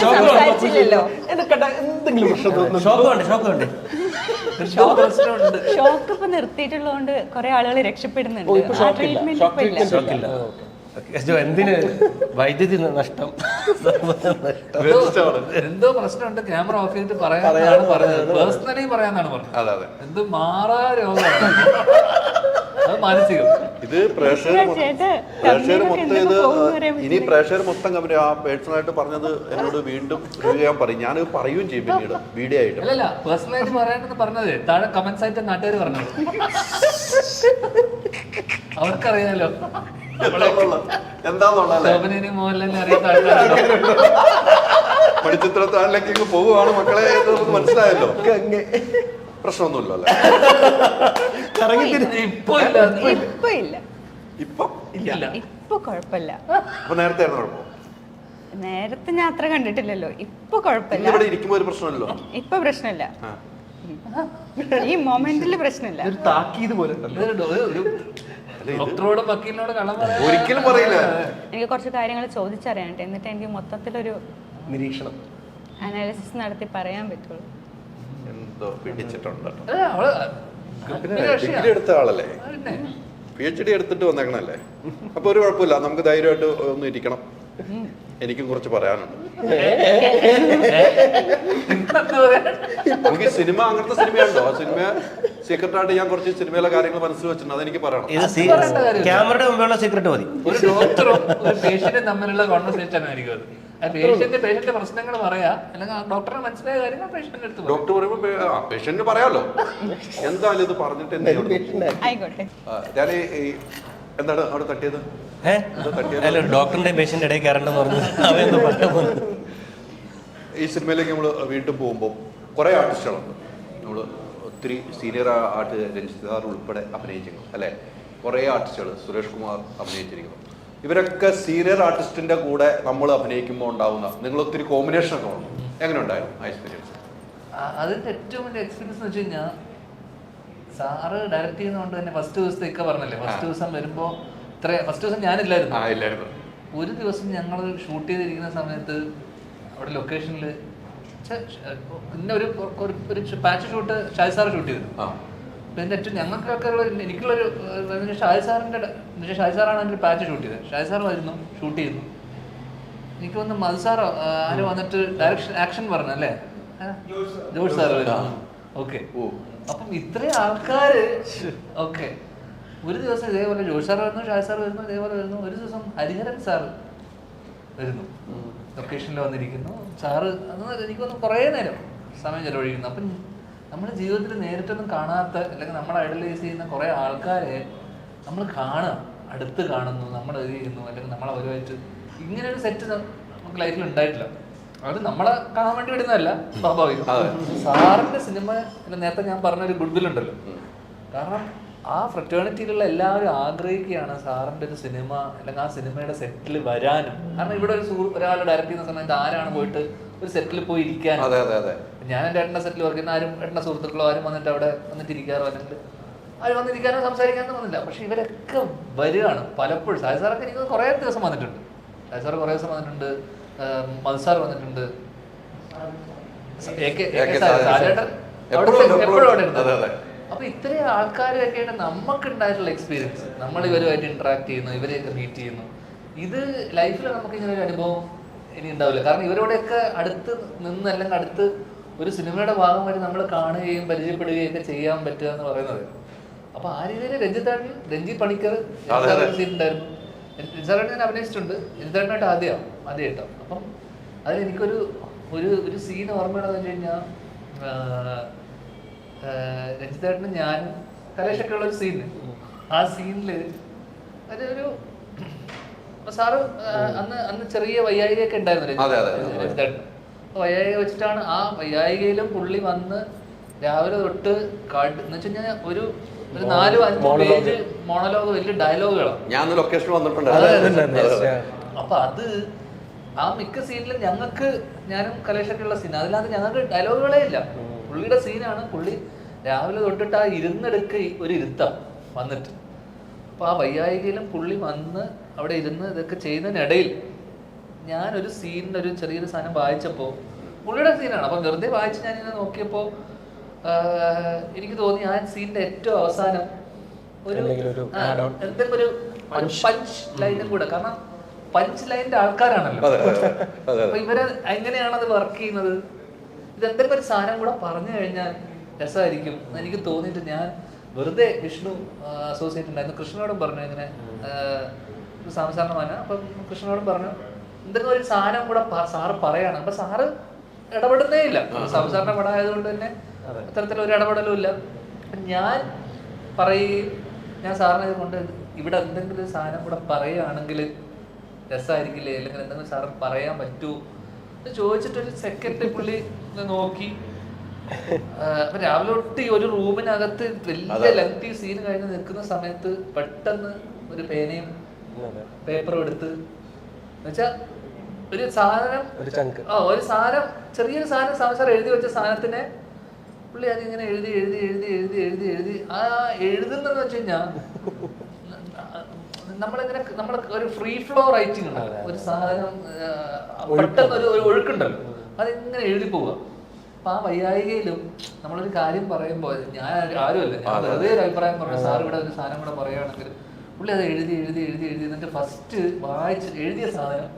Speaker 5: സംസാരിച്ചില്ലല്ലോ. ഷോക്ക് ഇപ്പൊ നിർത്തിയിട്ടുള്ളതുകൊണ്ട് കുറെ ആളുകൾ രക്ഷപ്പെടുന്നുണ്ട്. ആ ട്രീറ്റ്മെന്റ് ഇപ്പൊ ഇല്ല.
Speaker 4: എന്തിന് വൈദ്യുതി നഷ്ടം,
Speaker 3: എന്തോ പ്രശ്നമുണ്ട്, ക്യാമറ ഓഫ് ചെയ്തിട്ട് പറയാനാണ് പറഞ്ഞത്. പേഴ്സണലി പറയാന്നാണ് പറഞ്ഞത്. എന്ത് മാറാ രോഗമാണ് അത്, മാനസികം.
Speaker 1: ഇത് പ്രേക്ഷകർ മൊത്തം ഇനി പ്രേക്ഷകർ മൊത്തം കമ്പനി ആ പേഴ്സണലായിട്ട് പറഞ്ഞത് എന്നോട് വീണ്ടും ഞാൻ പറയും, ഞാൻ പറയുകയും ചെയ്യും പിന്നീട് വീഡിയോ ആയിട്ട്.
Speaker 3: അല്ലല്ല, പേഴ്സണലായിട്ട് പറയാനെന്ന് പറഞ്ഞത് താഴെ കമന്റ്സ് ആയിട്ട് നാട്ടുകാർ പറഞ്ഞത്. അവർക്കറിയാലോ
Speaker 1: എന്താന്നുള്ളതല്ലേ.
Speaker 3: മോഹൻലാലിനെ അറിയാത്ത ആൾക്കാരുണ്ടോ?
Speaker 1: പഠിച്ചിത്രത്താളിലേക്ക് പോവുകയാണ് മക്കളെ, മനസ്സിലായല്ലോ. പ്രശ്നമൊന്നുമില്ല.
Speaker 5: ഇപ്പൊ കുഴപ്പമില്ല.
Speaker 1: അപ്പൊ നേരത്തെ കുഴപ്പം?
Speaker 5: നേരത്തെ ഞാൻ അത്ര കണ്ടിട്ടില്ലല്ലോ. ഇപ്പൊ കുഴപ്പമില്ല.
Speaker 1: ഇവിടെ ഇരിക്കുമ്പോ ഒരു പ്രശ്നമല്ലോ.
Speaker 5: ഇപ്പൊ പ്രശ്നമില്ല, ഈ മൊമെന്റില് പ്രശ്നമില്ല.
Speaker 2: താക്കീത് പോലെ
Speaker 3: ഡോക്ടറോടും വക്കീലിനോടും കള്ളം
Speaker 1: ഒരിക്കലും പറയില്ല.
Speaker 5: എനിക്ക് കുറച്ച് കാര്യങ്ങൾ ചോദിച്ചറിയാനുണ്ട്, എന്നിട്ട് എനിക്ക് മൊത്തത്തിലൊരു
Speaker 2: നിരീക്ഷണം
Speaker 5: അനാലിസിസ് നടത്തി പറയാൻ പറ്റുള്ളൂ.
Speaker 1: എന്തോ പിടിച്ചിട്ടുണ്ട്.
Speaker 3: പിന്നെ
Speaker 1: ഡിഗ്രി എടുത്ത ആളല്ലേ, PhD എടുത്തിട്ട് വന്നേക്കണല്ലേ. അപ്പൊ ഒരു കുഴപ്പമില്ല, നമുക്ക് ധൈര്യമായിട്ട് ഒന്ന് ഇരിക്കണം. എനിക്കും കുറച്ച് പറയാനുണ്ട്. നമുക്ക് സിനിമ, അങ്ങനത്തെ സിനിമയുണ്ടോ? ആ സിനിമ സീക്രട്ടായിട്ട് ഞാൻ കുറച്ച് സിനിമയിലെ കാര്യങ്ങൾ മനസ്സിൽ വെച്ചിട്ടുണ്ട്, അതെനിക്ക് പറയണം.
Speaker 4: ക്യാമറയുടെ മുമ്പുള്ള സീക്രട്ട് മതി.
Speaker 3: ഒരു ഡോക്ടറും ഒരു പേഷ്യന്റും തമ്മിലുള്ള കോൺവെർസേഷൻ ആയിരിക്കും അത്. പേഷ്യന്റ് പ്രശ്നങ്ങൾ പറയാ, അല്ലെങ്കിൽ ഡോക്ടറെ മനസ്സിലായ കാര്യങ്ങൾ പേഷ്യന്റിന്റെ അടുത്ത്
Speaker 1: ഡോക്ടർ പറയുമ്പോ പേഷ്യന്റിന് പറയാലോ. എന്തായാലും ഇത് പറഞ്ഞിട്ട്
Speaker 5: ആയിക്കോട്ടെ.
Speaker 1: ഞാൻ എന്താണ് അവിടെ തട്ടിയത്?
Speaker 4: അല്ല, ഡോക്ടറിന്റെയും പേഷ്യന്റ് ഇടയിൽ കയറണ്ടെന്ന് പറഞ്ഞു. അവയെന്ന് പറയാൻ പോകുന്നത്
Speaker 1: ഈ സിനിമയിലേക്ക് നമ്മൾ വീണ്ടും പോകുമ്പോൾ കുറേ ആർട്ടിസ്റ്റുകളുണ്ട്. നമ്മൾ ഒത്തിരി സീനിയർ ആർട്ട്, രഞ്ജിത് സാർ ഉൾപ്പെടെ അഭിനയിച്ചിരിക്കുന്നു അല്ലേ? കുറേ ആർട്ടിസ്റ്റുകൾ, സുരേഷ് കുമാർ അഭിനയിച്ചിരിക്കുന്നു. ഇവരൊക്കെ സീനിയർ ആർട്ടിസ്റ്റിന്റെ കൂടെ നമ്മൾ അഭിനയിക്കുമ്പോൾ ഉണ്ടാവുന്ന നിങ്ങൾ ഒത്തിരി കോമ്പിനേഷൻ ഒക്കെ ഉണ്ട്. എങ്ങനെ ഉണ്ടായിരുന്നു ആ എക്സ്പീരിയൻസ്?
Speaker 3: അതിന്റെ ഏറ്റവും വലിയ എക്സ്പീരിയൻസ് എന്ന് വെച്ച് കഴിഞ്ഞാൽ, സാറ് ഡയറക്റ്റ് ചെയ്യുന്നതുകൊണ്ട് തന്നെ ഫസ്റ്റ് ദിവസത്തേക്ക് പറഞ്ഞല്ലേ, ഫസ്റ്റ് ദിവസം വരുമ്പോൾ ഫസ്റ്റ് ദിവസം ഞാനില്ലായിരുന്നു. ഒരു ദിവസം ഞങ്ങൾ ഷൂട്ട് ചെയ്തിരിക്കുന്ന സമയത്ത് അവിടെ ലൊക്കേഷനിൽ പിന്നെ ഒരു patch shoot Shaji sir shoot ചെയ്തു. പിന്നെ ഏറ്റവും ഞങ്ങൾക്കൊക്കെ എനിക്കുള്ളൊരു ഷാജി സാറാണ് അതിൻ്റെ പാച്ച് ഷൂട്ട് ചെയ്തത്. ഷാജി സാർ വരുന്നു, ഷൂട്ട് ചെയ്യുന്നു. എനിക്ക് വന്ന് മധു സാറോ ആരോ വന്നിട്ട് ഡയറക്ഷൻ ആക്ഷൻ പറഞ്ഞു അല്ലേ, ജോഷ് സാർ വരുന്നു. ഓക്കെ, അപ്പം ഇത്രയും ആൾക്കാര്. ഓക്കെ, ഒരു ദിവസം ഇതേപോലെ ജോഷ് സാർ വരുന്നു, ഷാജി സാർ വരുന്നു, ഇതേപോലെ വരുന്നു. ഒരു ദിവസം ഹരിഹരൻ സാർ വരുന്നു, ലൊക്കേഷനിൽ വന്നിരിക്കുന്നു. സാറ് അന്ന് എനിക്കൊന്ന് കുറേ നേരം സമയം ചെലവഴിക്കുന്നു. അപ്പം നമ്മുടെ ജീവിതത്തിൽ നേരിട്ടൊന്നും കാണാത്ത, അല്ലെങ്കിൽ നമ്മൾ ഐഡലൈസ് ചെയ്യുന്ന കുറേ ആൾക്കാരെ നമ്മൾ കാണുക, അടുത്ത് കാണുന്നു, നമ്മൾ ഇത് ചെയ്യുന്നു, അല്ലെങ്കിൽ നമ്മൾ അവരുമായിട്ട് ഇങ്ങനെ ഒരു സെറ്റ് നമുക്ക് ലൈഫിൽ ഉണ്ടായിട്ടില്ല. അത് നമ്മളെ കാണാൻ വേണ്ടി വിടുന്നതല്ല, സ്വാഭാവികം. സാറിന്റെ സിനിമ നേരത്തെ ഞാൻ പറഞ്ഞൊരു ഗുഡ് വിൽ ഉണ്ടല്ലോ. കാരണം ആ ഫ്രറ്റേണിറ്റിയിലുള്ള എല്ലാവരും ആഗ്രഹിക്കുകയാണ് സാറിന്റെ ഒരു സിനിമ അല്ലെങ്കിൽ ആ സിനിമയുടെ സെറ്റിൽ വരാനും. കാരണം ഇവിടെ ഒരാൾ ഡയറക്റ്റ് ചെയ്യുന്ന സമയത്ത് ആരാണ് പോയിട്ട് ഒരു സെറ്റിൽ പോയി ഇരിക്കാൻ.
Speaker 1: അതെ അതെ അതെ.
Speaker 3: ഞാൻ എൻ്റെ ഏട്ടൻ്റെ സെറ്റിൽ വർക്ക് ചെയ്യുന്ന ആരും ഏട്ടൻ്റെ സുഹൃത്തുക്കളോ ആരും വന്നിട്ട് അവിടെ വന്നിട്ട് ഇരിക്കാറോ അല്ലെങ്കിൽ ആരും വന്നിരിക്കാനോ സംസാരിക്കാനോ വന്നില്ല. പക്ഷെ ഇവരൊക്കെ വരികയാണ് പലപ്പോഴും. സായി സാറൊക്കെ എനിക്ക് കുറേ ദിവസം വന്നിട്ടുണ്ട്. സായി സാർ കുറേ ദിവസം വന്നിട്ടുണ്ട്, മധു സാർ വന്നിട്ടുണ്ട്, എപ്പോഴും അവിടെ ഉണ്ട്. അപ്പൊ ഇത്രയും ആൾക്കാരൊക്കെയാണ് നമുക്ക് ഉണ്ടായിട്ടുള്ള എക്സ്പീരിയൻസ്. നമ്മൾ ഇവരുമായിട്ട് ഇന്ററാക്ട് ചെയ്യുന്നു, ഇവരെയൊക്കെ മീറ്റ് ചെയ്യുന്നു. ഇത് ലൈഫിൽ നമുക്ക് ഇങ്ങനെ ഒരു അനുഭവം ഇനി ഉണ്ടാവില്ല. കാരണം ഇവരോടെയൊക്കെ അടുത്ത് നിന്ന് അല്ലെങ്കിൽ അടുത്ത് ഒരു സിനിമയുടെ ഭാഗമായിട്ട് നമ്മൾ കാണുകയും പരിചയപ്പെടുകയും ഒക്കെ ചെയ്യാൻ പറ്റുക എന്ന് പറയുന്നത്. അപ്പൊ ആ രീതിയിൽ രഞ്ജിത്ത് പണിക്കർ ഉണ്ടായിരുന്നു. രഞ്ജിത്തേട്ടൻ ഞാൻ അഭിനയിച്ചിട്ടുണ്ട്. രഞ്ജിത്തേട്ടനായിട്ട് ആദ്യമായിട്ടോ. അപ്പം അതിൽ എനിക്കൊരു ഒരു സീൻ ഓർമ്മയുണ്ടെന്ന് വെച്ച് കഴിഞ്ഞാൽ, രഞ്ജിത്തേട്ടനും ഞാനും കലേഷൊക്കെ ഉള്ള ഒരു സീന്. ആ സീനില് ഒരു സാറ് അന്ന് ചെറിയ വയ്യായികയൊക്കെ ഉണ്ടായിരുന്നു രഞ്ജിത്തേട്ടൻ. അപ്പൊ വയ്യായിക വെച്ചിട്ടാണ് ആ വയ്യായികയിലും പുള്ളി വന്ന് രാവിലെ തൊട്ട് എന്ന് വെച്ച് കഴിഞ്ഞാൽ ഒരു 4-5 പേജ് മോണലോഗ്, വലിയ ഡയലോഗുകളാണ്.
Speaker 1: ഞാൻ ലൊക്കേഷൻ വന്നിട്ടുണ്ട്.
Speaker 3: അപ്പൊ അത് ആ മിക്ക സീനിലും ഞങ്ങൾക്ക്, ഞാനും കലേഷൊക്കെ ഉള്ള സീൻ, അതിനകത്ത് ഞങ്ങൾക്ക് ഡയലോഗുകളേ ഇല്ല. പുള്ളിയുടെ സീനാണ്. പുള്ളി രാവിലെ തൊട്ടിട്ട് ആ ഒരു ഇരുത്തം വന്നിട്ട്. അപ്പോൾ ആ വയ്യായികയിലും പുള്ളി വന്ന് അവിടെ ഇരുന്ന് ഇതൊക്കെ ചെയ്യുന്നതിനിടയിൽ ഞാനൊരു സീനിൻ്റെ ഒരു ചെറിയൊരു സാധനം വായിച്ചപ്പോൾ, പുള്ളിയുടെ സീനാണ്. അപ്പം വെറുതെ വായിച്ച് ഞാനിങ്ങനെ നോക്കിയപ്പോൾ എനിക്ക് തോന്നി ആ സീനിൻ്റെ ഏറ്റവും അവസാനം എന്തെങ്കിലും ഒരു പഞ്ച് ലൈനും കൂടെ. കാരണം പഞ്ച് ലൈനിന്റെ ആൾക്കാരാണല്ലോ. അപ്പൊ ഇവരെ എങ്ങനെയാണത് വർക്ക് ചെയ്യുന്നത്, ഇതെന്തെങ്കിലും ഒരു സാധനം കൂടെ പറഞ്ഞു കഴിഞ്ഞാൽ രസമായിരിക്കും എന്ന് എനിക്ക് തോന്നിയിട്ട് ഞാൻ വെറുതെ വിഷ്ണു അസോസിയേറ്റ് ഉണ്ടായിരുന്നു, കൃഷ്ണനോടും പറഞ്ഞു ഇങ്ങനെ സാധാരണ. അപ്പം കൃഷ്ണനോടും പറഞ്ഞു എന്തെങ്കിലും ഒരു സാധനം കൂടെ സാറ് പറയാണ്. അപ്പൊ സാറ് ഇടപെടുന്നേ ഇല്ല. സംസാരണ പടം ആയതുകൊണ്ട് തന്നെ അത്തരത്തിലൊരു ഇടപെടലും ഇല്ല. ഞാൻ പറയുകയും ഞാൻ സാറിനെ കൊണ്ട് ഇവിടെ എന്തെങ്കിലും ഒരു സാധനം കൂടെ പറയുകയാണെങ്കിൽ രസമായിരിക്കില്ലേ, അല്ലെങ്കിൽ എന്തെങ്കിലും സാറ് പറയാൻ പറ്റുമോ എന്ന് ചോദിച്ചിട്ടൊരു സെക്കൻഡ് പുള്ളി നോക്കി. അപ്പൊ രാവിലെ തൊട്ട് ഈ ഒരു റൂമിനകത്ത് വലിയ ലെങ്തി സീൻ കഴിഞ്ഞ് നിൽക്കുന്ന സമയത്ത് പെട്ടെന്ന് ഒരു പേനയും പേപ്പറും എടുത്ത് എന്നുവെച്ചാ ഒരു സാധനം, ഒരു സാധനം, ചെറിയൊരു സാധനം സാർ എഴുതി വെച്ച സാധനത്തിനെ പുള്ളി അതിങ്ങനെ എഴുതി എഴുതി എഴുതി എഴുതി എഴുതി എഴുതി ആ എഴുതുന്നതെന്ന് വെച്ച് കഴിഞ്ഞാൽ നമ്മളിങ്ങനെ നമ്മൾ ഒരു ഫ്രീ ഫ്ലോ റൈറ്റിംഗ് ഉണ്ട്. ഒരു സാധനം പെട്ടെന്ന് ഒരു ഒഴുക്കുണ്ടല്ലോ, അതിങ്ങനെ എഴുതി പോവുക. അപ്പൊ ആ വയ്യായികയിലും നമ്മളൊരു കാര്യം പറയുമ്പോൾ, ഞാൻ ആരുമല്ല, ഞാൻ വെറുതെ ഒരു അഭിപ്രായം പറഞ്ഞു, സാർ ഇവിടെ ഒരു സാധനം കൂടെ പറയുകയാണെങ്കിൽ പുള്ളി അത് എഴുതി എഴുതി എഴുതി എഴുതി എന്നിട്ട് ഫസ്റ്റ് വായിച്ച് എഴുതിയ സാധനം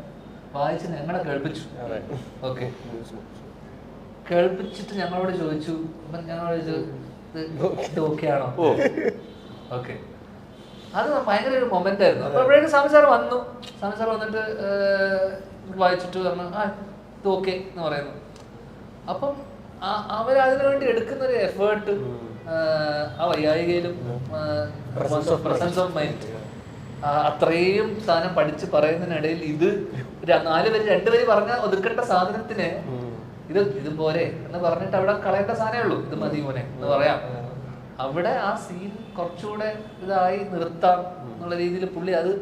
Speaker 3: വായിച്ച് ഞങ്ങളെ കേൾപ്പിച്ചു. ഓക്കെ, കേൾപ്പിച്ചിട്ട് ഞങ്ങളോട് ചോദിച്ചു, അപ്പം ഞങ്ങളോട് ചോദിച്ചു ഇത് ഓക്കെ ആണോ? ഓക്കെ, അത് ഭയങ്കര ഒരു മൊമെന്റ് ആയിരുന്നു. അപ്പൊ അപ്പോഴേക്കും സ്വാമി സാർ വന്നു. സ്വാമി സാർ വന്നിട്ട് വായിച്ചിട്ട് പറഞ്ഞു ആ ഇത് ഓക്കെ എന്ന് പറയുന്നു. അപ്പം അവരതിനു വേണ്ടി എടുക്കുന്ന ഒരു എഫേർട്ട് ആ വയ്യായികയിലും പ്രസൻസ് ഓഫ് മൈൻഡ്, അത്രയും സാധനം പഠിച്ച് പറയുന്നതിനിടയിൽ ഇത് 4 പേര് 2 പേര് പറഞ്ഞാൽ ഒതുക്കേണ്ട സാധനത്തിന് ഇത് പോരെ എന്ന് പറഞ്ഞിട്ട് അവിടെ കളയേണ്ട സാധനമേ ഉള്ളൂ, ഇത് മതി മോനെ എന്ന് പറയാം. അവിടെ ആ സീൻ കുറച്ചുകൂടെ ഇതായി നിർത്താം എന്നുള്ള രീതിയിൽ പുള്ളി അത്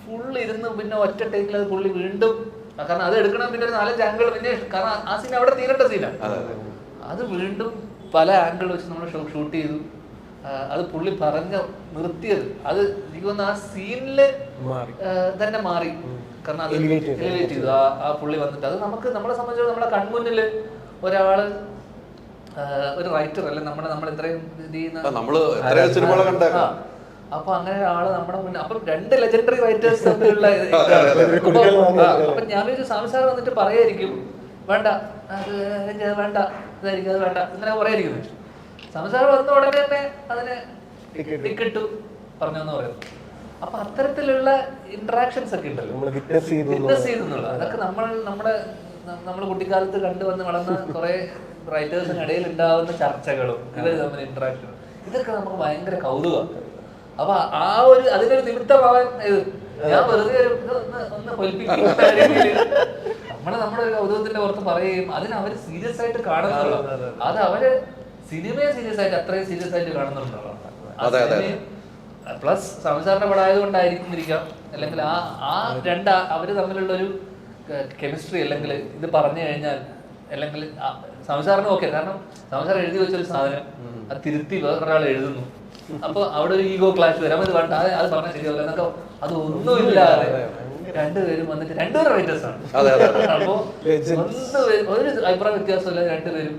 Speaker 3: ഫുൾ ഇരുന്ന് പിന്നെ ഒറ്റ ടേക്കിൽ അത് പുള്ളി വീണ്ടും, കാരണം അത് എടുക്കണം പിന്നെ ഒരു 4-5 ആംഗിൾ പിന്നെ, കാരണം ആ സീൻ അവിടെ തീരേണ്ട സീനാണ്. അത് വീണ്ടും പല ആംഗിൾ വെച്ച് നമ്മൾ ഷൂട്ട് ചെയ്തു. അത് പുള്ളി നിർത്തിയത് അത് എനിക്ക് തോന്നുന്നു ആ സീനില് തന്നെ മാറി. കാരണം അത് എലിവേറ്റ് ചെയ്തു ആ പുള്ളി വന്നിട്ട്. അത് നമ്മളെ സംബന്ധിച്ചിടത്തോളം നമ്മുടെ കൺമുന്നിൽ ഒരാള്, ഒരു റൈറ്റർ അല്ലെ നമ്മൾ ഇത്രയും ഇത് ചെയ്യുന്ന, അപ്പൊ അങ്ങനെ ഒരാള് നമ്മുടെ മുന്നിൽ, അപ്പം 2 ലെജൻഡറി റൈറ്റേഴ്സ് തമ്മിലുള്ള അപ്പൊ ഞാൻ ഒരു സ്വാമി സാർ വന്നിട്ട് പറയായിരിക്കും വേണ്ട വേണ്ട ഇതായിരിക്കും അത് വേണ്ട ഇങ്ങനെ പറയായിരിക്കും. സ്വാമി സാർ വന്ന ഉടനെ തന്നെ അതിന് ടിക്കറ്റ് പറഞ്ഞെന്ന് പറയുന്നു. അപ്പൊ അത്തരത്തിലുള്ള ഇന്ററാക്ഷൻസ് ഒക്കെ ഉണ്ടല്ലോ, വിറ്റ്നസ് ചെയ്തെന്നുള്ള, അതൊക്കെ നമ്മൾ കുട്ടിക്കാലത്ത് കണ്ടുവന്ന് വളർന്ന കുറെ റൈറ്റേഴ്സിനിടയിൽ ഉണ്ടാവുന്ന ചർച്ചകളും ഇവർ തമ്മിൽ ഇന്ററാക്ഷനും, ഇതൊക്കെ നമുക്ക് ഭയങ്കര കൗതുകമാണ്. അപ്പൊ ആ ഒരു അതിനൊരു നിമിത്തമാവാൻ ഞാൻ വെറുതെ ഒന്ന് പൊലിപ്പിക്കും. നമ്മുടെ ഒരു കൗതുകത്തിന്റെ പുറത്ത് പറയുകയും അതിന് അവര് സീരിയസ് ആയിട്ട് കാണുന്നുള്ളൂ. അത് അവര് സിനിമയെ സീരിയസ് ആയിട്ട് അത്രയും സീരിയസ് ആയിട്ട് കാണുന്നുണ്ടോ. പ്ലസ് സംസാറിന്റെ പടമായത് കൊണ്ടായിരിക്കും, അല്ലെങ്കിൽ അവര് തമ്മിലുള്ള ഒരു കെമിസ്ട്രി അല്ലെങ്കിൽ ഇത് പറഞ്ഞു കഴിഞ്ഞാൽ അല്ലെങ്കിൽ സംസാറിന് ഓക്കെ, കാരണം സംസാരം എഴുതി വെച്ചൊരു സാധനം അത് തിരുത്തി വേറൊരാൾ എഴുതുന്നു, അപ്പൊ അവിടെ ഒരു ഈഗോ ക്ലാഷ് വരാം. അത് വേണ്ട, അത് പറഞ്ഞാൽ ശരിയാവില്ല എന്നൊക്കെ, അത് ഒന്നുമില്ലാതെ രണ്ടുപേരും വന്നിട്ട് രണ്ടുപേരും റൈറ്റേഴ്സ് ആണ്. അപ്പോ ഒരു അഭിപ്രായ വ്യത്യാസമില്ല, രണ്ടുപേരും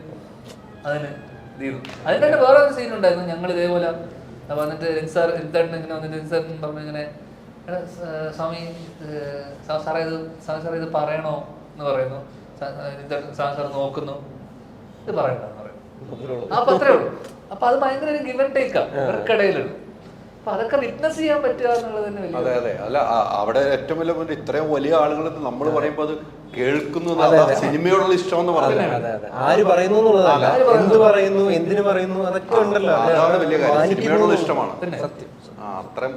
Speaker 3: അതിന് ഇത് ചെയ്തു. അതിന്റെ തന്നെ വേറെ ഒരു സീൻ ഉണ്ടായിരുന്നു. ഞങ്ങൾ ഇതേപോലെ വന്നിട്ട് സാർ എന്താണ് ഇങ്ങനെ വന്നിട്ട് സാർ പറഞ്ഞു ഇങ്ങനെ സ്വാമി സാറേ ഇത് പറയണോ എന്ന് പറയുന്നു. സാർ നോക്കുന്നു, ഇത് പറയണ്ടെന്ന് പറയുന്നു. അപ്പൊ അത്രേ ഉള്ളൂ. അപ്പൊ അത് ഭയങ്കര ഒരു ഗിവ് ആൻഡ് ടേക്കാ ഇവർക്കിടയിലുണ്ട്. അപ്പൊ അതൊക്കെ വിറ്റ്നസ് ചെയ്യാൻ പറ്റുക എന്നുള്ളത് തന്നെ വലിയ.
Speaker 1: അതെ അതെ, അല്ല അവിടെ ഏറ്റവും വലിയ ഇത്രയും വലിയ ആളുകൾ നമ്മൾ പറയുമ്പോൾ അത് കേൾക്കുന്നു, സിനിമയോടുള്ള ഇഷ്ടം എന്ന് പറഞ്ഞത്
Speaker 2: ആര് പറയുന്നു എന്നുള്ളതല്ല, എന്ത് പറയുന്നു, എന്തിനു പറയുന്നു, അതൊക്കെ ഉണ്ടല്ലോ.
Speaker 1: അതാണ് വലിയ കാര്യം, സിനിമയോടുള്ള ഇഷ്ടമാണ് സത്യം. അത്രയും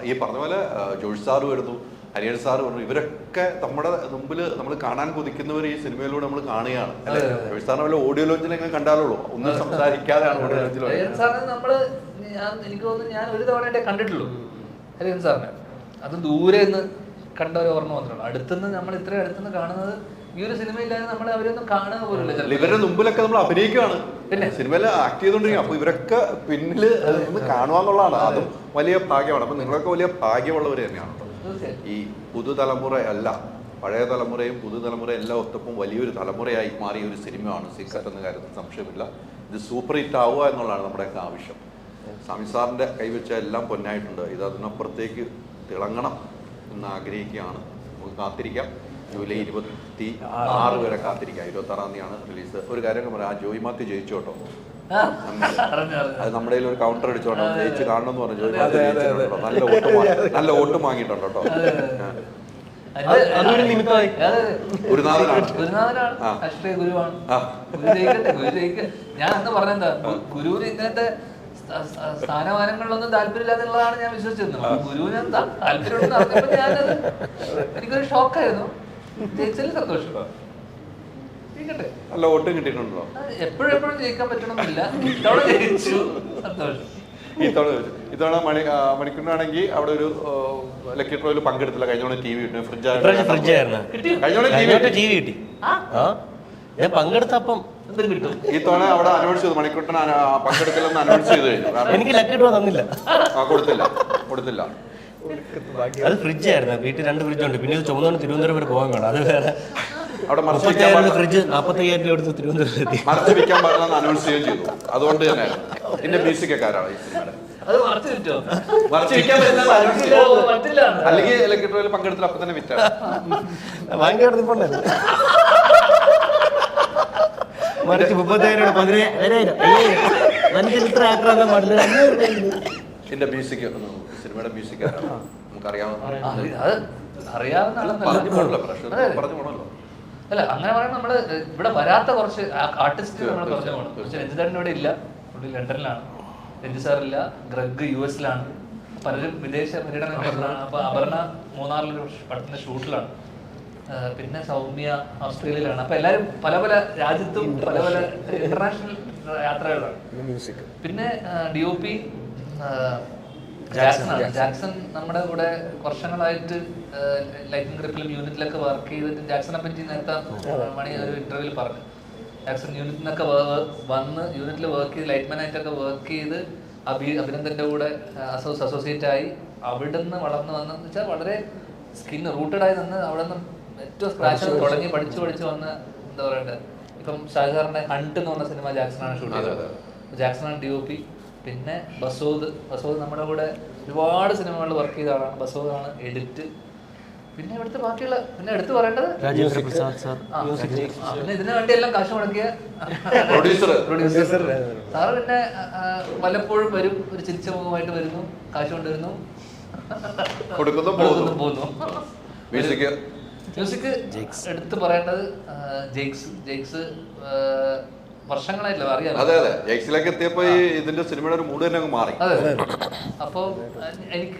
Speaker 1: ഈ പറഞ്ഞ പോലെ ജോഷ് സാറ് വരുന്നു, ഹരിഹർ സാറ് പറഞ്ഞു, ഇവരൊക്കെ നമ്മുടെ മുമ്പിൽ നമ്മൾ കാണാൻ കൊതിക്കുന്നവർ ഈ സിനിമയിലൂടെ നമ്മൾ കാണുകയാണ് അല്ലെ. ജോഷ് സാറിന് വല്ല ഓഡിയോ ലോഞ്ചിൽ എങ്ങനെ കണ്ടാലുള്ളൂ, ഒന്നും സംസാരിക്കാതെയാണ് ഓഡിയോ ലോഞ്ചിൽ.
Speaker 3: എനിക്ക് തോന്നുന്നു ഞാൻ ഒരു തവണയായിട്ടേ കണ്ടിട്ടുള്ളൂ ഹരിഹരൻ സാറിനെ. അത് ദൂരെ നിന്ന് കണ്ട ഒരു ഓർമ്മ മാത്രമേ. അടുത്തുനിന്ന് നമ്മൾ ഇത്രയും അടുത്തുനിന്ന് കാണുന്നത് ഈ ഒരു സിനിമയില്ലാതെ നമ്മൾ അവരൊന്നും കാണുക പോലുമില്ല.
Speaker 1: ഇവരുടെ മുമ്പിലൊക്കെ നമ്മൾ അഭിനയിക്കുകയാണ്, പിന്നെ സിനിമയിൽ ആക്ട് ചെയ്തോണ്ടിരിക്കും. അപ്പൊ ഇവരൊക്കെ പിന്നില് ഒന്ന് കാണുവാന്നുള്ളതാണ്, അതും വലിയ ഭാഗ്യമാണ്. അപ്പൊ നിങ്ങളൊക്കെ വലിയ ഭാഗ്യമുള്ളവർ തന്നെയാണ്. ഈ പുതുതലമുറ അല്ല, പഴയ തലമുറയും പുതുതലമുറയും എല്ലാം ഒത്തപ്പം വലിയൊരു തലമുറയായി മാറിയ ഒരു സിനിമയാണ് സീക്രട്ട് എന്ന കാര്യത്തിൽ സംശയമില്ല. ഇത് സൂപ്പർ ഹിറ്റ് ആവുക എന്നുള്ളതാണ് നമ്മുടെയൊക്കെ ആവശ്യം. സ്വാമി സാറിന്റെ കൈവച്ച എല്ലാം പൊന്നായിട്ടുണ്ട്. ഇത് അതിനപ്പുറത്തേക്ക് തിളങ്ങണം എന്ന് ആഗ്രഹിക്കുകയാണ്. നമുക്ക് കാത്തിരിക്കാം. ജൂലൈ 26 വരെ കാത്തിരിക്കാം. 26-ാം തീയതിയാണ് റിലീസ്. ഒരു കാര്യം പറയാം, ആ ജോയി മാത്യു ജയിച്ചു കേട്ടോ. അത് നമ്മുടെ ഒരു കൗണ്ടർ അടിച്ചോട്ടോ, ജയിച്ച് കാണണമെന്ന് പറഞ്ഞു. ജോയി മാത്യു ജയിച്ചിട്ടുണ്ടോ, നല്ല വോട്ടും വാങ്ങിയിട്ടുണ്ട് കേട്ടോ.
Speaker 3: ഞാൻ അന്ന് പറഞ്ഞെന്താ, ഗുരുവിന് ഇങ്ങനത്തെ സ്ഥാനമാനങ്ങളിലൊന്നും താല്പര്യമില്ലാന്നുള്ളതാണ് ഞാൻ വിശ്വസിച്ചിരുന്നത്. ഗുരുവിന് എന്താ താല്പര്യം അറിഞ്ഞപ്പോ ഞാനത് എനിക്കൊരു ഷോക്കായിരുന്നു. ജയിച്ചതിൽ സന്തോഷം.
Speaker 1: നല്ല വോട്ടും കിട്ടിയിട്ടുണ്ടോ?
Speaker 3: എപ്പോഴും ജയിക്കാൻ പറ്റണമെന്നില്ല, ഇത്തവണ ജയിച്ചു, സന്തോഷം.
Speaker 1: ഇത്തവണ മണിക്കൂറിനാണെങ്കിൽ അവിടെ ഒരു ലക്കി ഡ്രോയിൽ പങ്കെടുത്തില്ല. കഴിഞ്ഞ ടി വി കിട്ടി,
Speaker 4: ഫ്രിഡ്ജായിരുന്നു. ടി വി കിട്ടി. ഞാൻ പങ്കെടുത്തപ്പം
Speaker 1: ഈ തവണ അവിടെ അനൗൺസ് ചെയ്തു, മണിക്കൂട്ടൻ പങ്കെടുക്കില്ലെന്ന് അനൗൺസ് ചെയ്തു കഴിഞ്ഞു.
Speaker 4: എനിക്ക് ലക്കി ഡ്രോ തന്നില്ല,
Speaker 1: കൊടുത്തില്ല.
Speaker 4: അത് ഫ്രിഡ്ജായിരുന്നു. വീട്ടിൽ 2 ഫ്രിഡ്ജുണ്ട്. പിന്നെ ഇത് ചുമന്നോണ്ട് തിരുവനന്തപുരം വരെ പോകാൻ വേണം. അത് വേറെ
Speaker 1: അവിടെ
Speaker 4: ഫ്രിഡ്ജ് 45,000 രൂപ എടുത്ത് തിരുവനന്തപുരത്ത്
Speaker 1: മറച്ചു വെക്കാൻ പാടില്ലെന്ന് അനൗൺസ് ചെയ്യുകയും ചെയ്തു. അതുകൊണ്ട് തന്നെ ഇതിന്റെ മ്യൂസിക് ഒക്കെ ആരാണ് ഈ സിനിമയുടെ? അല്ലെങ്കിൽ ഇലക്ട്രോയിൽ പങ്കെടുത്തില്ല, അപ്പൊ തന്നെ വിറ്റാണ്.
Speaker 4: മറിച്ച് 30,000
Speaker 1: ഇതിന്റെ മ്യൂസിക്, സിനിമയുടെ മ്യൂസിക് ആരാണ് നമുക്കറിയാവുന്ന?
Speaker 3: അറിയാവുന്ന അല്ല, അങ്ങനെ പറയാൻ നമ്മള് ഇവിടെ വരാത്ത കുറച്ച് ആർട്ടിസ്റ്റ് നമ്മൾ പറഞ്ഞു പോകണം. പക്ഷെ രഞ്ജിതാരൻ ഇവിടെ ഇല്ല, പുള്ളി ലണ്ടനിലാണ്. രഞ്ജി സാറില്ല, ഗ്രഗ് US-ലാണ്, പലരും വിദേശ പര്യടനങ്ങളിലാണ്. അപ്പൊ അപർണ മൂന്നാറിലൊരു പടത്തിന്റെ ഷൂട്ടിലാണ്. പിന്നെ സൗമ്യ ഓസ്ട്രേലിയയിലാണ്. അപ്പൊ എല്ലാരും പല പല രാജ്യത്തും പല പല ഇന്റർനാഷണൽ യാത്രകളിലാണ്. പിന്നെ DOP ജാക്സൺ നമ്മുടെ കൂടെ വർഷങ്ങളായിട്ട് ലൈറ്റിംഗ് ഗ്രിപ്പിലും യൂണിറ്റിലൊക്കെ വർക്ക് ചെയ്തിട്ട്, ജാക്സനെ പറ്റി നേരത്തെ മണി ഒരു ഇന്റർവ്യൂവിൽ പറഞ്ഞു. ജാക്സൺ യൂണിറ്റിൽ നിന്നൊക്കെ വന്ന് യൂണിറ്റിൽ വർക്ക് ചെയ്ത് ലൈറ്റ്മാൻ ആയിട്ടൊക്കെ വർക്ക് ചെയ്ത് അഭിനന്ദന്റെ കൂടെ അസോസിയേറ്റ് ആയി. അവിടുന്ന് വളർന്നു വന്നെന്ന് വെച്ചാൽ വളരെ സ്കിൻ റൂട്ടഡ് ആയി നിന്ന് അവിടെ നിന്ന് ഏറ്റവും സ്ക്രാച്ച് തുടങ്ങി പഠിച്ചു വന്ന് എന്താ പറയണ്ടത്. ഇപ്പം ഷാജഹാറിന്റെ ഹണ്ട് എന്ന് പറഞ്ഞ സിനിമ ജാക്സണാണ് ഷൂട്ട് ചെയ്തത്. ജാക്സണാണ് DOP. പിന്നെ ബസോദ് നമ്മുടെ കൂടെ ഒരുപാട് സിനിമകളിൽ വർക്ക് ചെയ്ത ആളാണ്. ബസോദാണ് എഡിറ്റ്. പിന്നെ ഇവിടുത്തെ ബാക്കിയുള്ള പിന്നെ എടുത്തു പറയേണ്ടത്
Speaker 4: രാജേന്ദ്ര പ്രസാദ് സാർ.
Speaker 3: പിന്നെ ഇതിനു വേണ്ടി എല്ലാം കാശ് മുടക്കിയ പ്രൊഡ്യൂസർ സാറ്. പിന്നെ വല്ലപ്പോഴും വരും, ഒരു ചിരിച്ച മുഖമായിട്ട് വരുന്നു, കാശ് കൊണ്ടുവരുന്നു, പോകുന്നു. മ്യൂസിക് എടുത്തു പറയേണ്ടത് ജെയ്ക്സ്. വർഷങ്ങളായില്ല അറിയാം.
Speaker 1: അതെ ജെയ്ക്സിലേക്ക് എത്തിയപ്പോ ഇതിന്റെ സിനിമയുടെ ഒരു മൂഡ് തന്നെ അങ്ങ് മാറി.
Speaker 3: അതെ. അപ്പൊ എനിക്ക്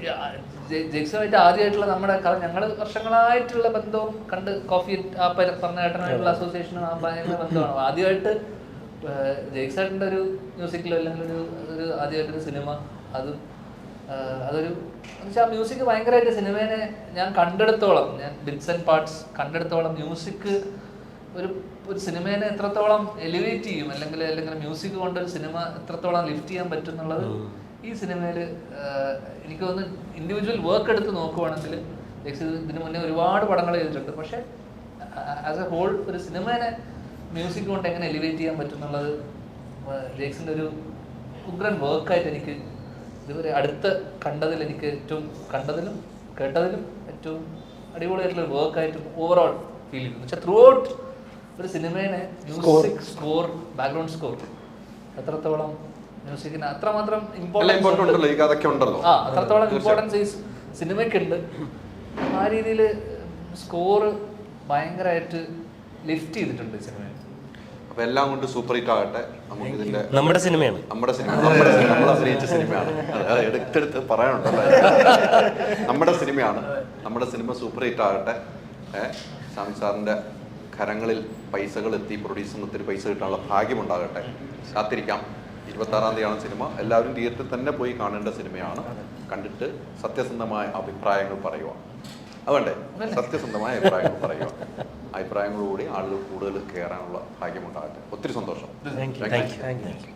Speaker 3: ജെയ്ക്സുമായിട്ട് ആദ്യമായിട്ടുള്ള നമ്മുടെ ഞങ്ങൾ വർഷങ്ങളായിട്ടുള്ള ബന്ധവും കണ്ട് കോഫി പറഞ്ഞ ഏട്ടനായിട്ടുള്ള അസോസിയേഷനും ആ ഭയങ്കര ബന്ധമാണ്. ആദ്യമായിട്ട് ജെയ്ക്സായിട്ടിന്റെ ഒരു മ്യൂസിക്കിലോ അല്ലെങ്കിൽ ഒരു ആദ്യമായിട്ടൊരു സിനിമ, അതും അതൊരു എന്നുവെച്ചാൽ ആ മ്യൂസിക് ഭയങ്കരമായിട്ട് സിനിമേനെ ഞാൻ കണ്ടെടുത്തോളം, ഞാൻ ബിറ്റ്സ് ആൻഡ് പാർട്സ് കണ്ടെടുത്തോളം മ്യൂസിക് ഒരു സിനിമേനെ എത്രത്തോളം എലിവേറ്റ് ചെയ്യും, അല്ലെങ്കിൽ മ്യൂസിക് കൊണ്ട് ഒരു സിനിമ എത്രത്തോളം ലിഫ്റ്റ് ചെയ്യാൻ പറ്റും എന്നുള്ളത് ഈ സിനിമയിൽ എനിക്ക് തോന്നുന്നു. ഇൻഡിവിജ്വൽ വർക്ക് എടുത്ത് നോക്കുവാണെങ്കിൽ ഇതിന് മുന്നേ ഒരുപാട് പടങ്ങൾ ചെയ്തിട്ടുണ്ട്, പക്ഷേ ആസ് എ ഹോൾ ഒരു സിനിമേനെ മ്യൂസിക് കൊണ്ട് എങ്ങനെ എലിവേറ്റ് ചെയ്യാൻ പറ്റും എന്നുള്ളത് ജേക്സിൻ്റെ ഒരു ഉഗ്രൻ വർക്കായിട്ട് എനിക്ക് ഇതുവരെ അടുത്ത് കണ്ടതിലും കേട്ടതിലും ഏറ്റവും അടിപൊളിയായിട്ടുള്ള ഒരു വർക്കായിട്ടും ഓവറോൾ ഫീൽ ചെയ്യുന്നു. പക്ഷേ ത്രൂ ഔട്ട് ഒരു സിനിമേനെ മ്യൂസിക് സ്കോർ, ബാക്ക്ഗ്രൗണ്ട് സ്കോർ എത്രത്തോളം മ്യൂസിക്കിന് അത്രമാത്രം അത്രത്തോളം ഇമ്പോർട്ടൻസ് ഈ സിനിമയ്ക്കുണ്ട്. ആ രീതിയിൽ സ്കോർ ഭയങ്കരമായിട്ട് ലിഫ്റ്റ് ചെയ്തിട്ടുണ്ട് സിനിമയെ.
Speaker 1: അപ്പൊ എല്ലാം കൊണ്ട് സൂപ്പർ ഹിറ്റ് ആകട്ടെ. നമുക്ക് ഇതിന്റെ
Speaker 4: നമ്മുടെ സിനിമയാണ്,
Speaker 1: നമ്മൾ അഭിനയിച്ച സിനിമയാണ്, എടുത്തെടുത്ത് പറയാനുണ്ടല്ലോ. നമ്മുടെ സിനിമ സൂപ്പർ ഹിറ്റ് ആകട്ടെ. സ്വാമി സാറിന്റെ കരങ്ങളിൽ പൈസകൾ എത്തി, പ്രൊഡ്യൂസറിന് ഒത്തിരി പൈസ കിട്ടാനുള്ള ഭാഗ്യമുണ്ടാകട്ടെ. കാത്തിരിക്കാം. 26-ാം തീയതിയാണ് സിനിമ. എല്ലാവരും തിയേറ്ററിൽ തന്നെ പോയി കാണേണ്ട സിനിമയാണ്. കണ്ടിട്ട് സത്യസന്ധമായ അഭിപ്രായങ്ങൾ പറയുക. അതുകൊണ്ടേ സത്യസന്ധമായ അഭിപ്രായങ്ങൾ പറയുക. അഭിപ്രായങ്ങളോടുകൂടി ആളുകൾ കൂടുതൽ കയറാനുള്ള ഭാഗ്യമുണ്ടാകട്ടെ. ഒത്തിരി സന്തോഷം.
Speaker 4: Thank you.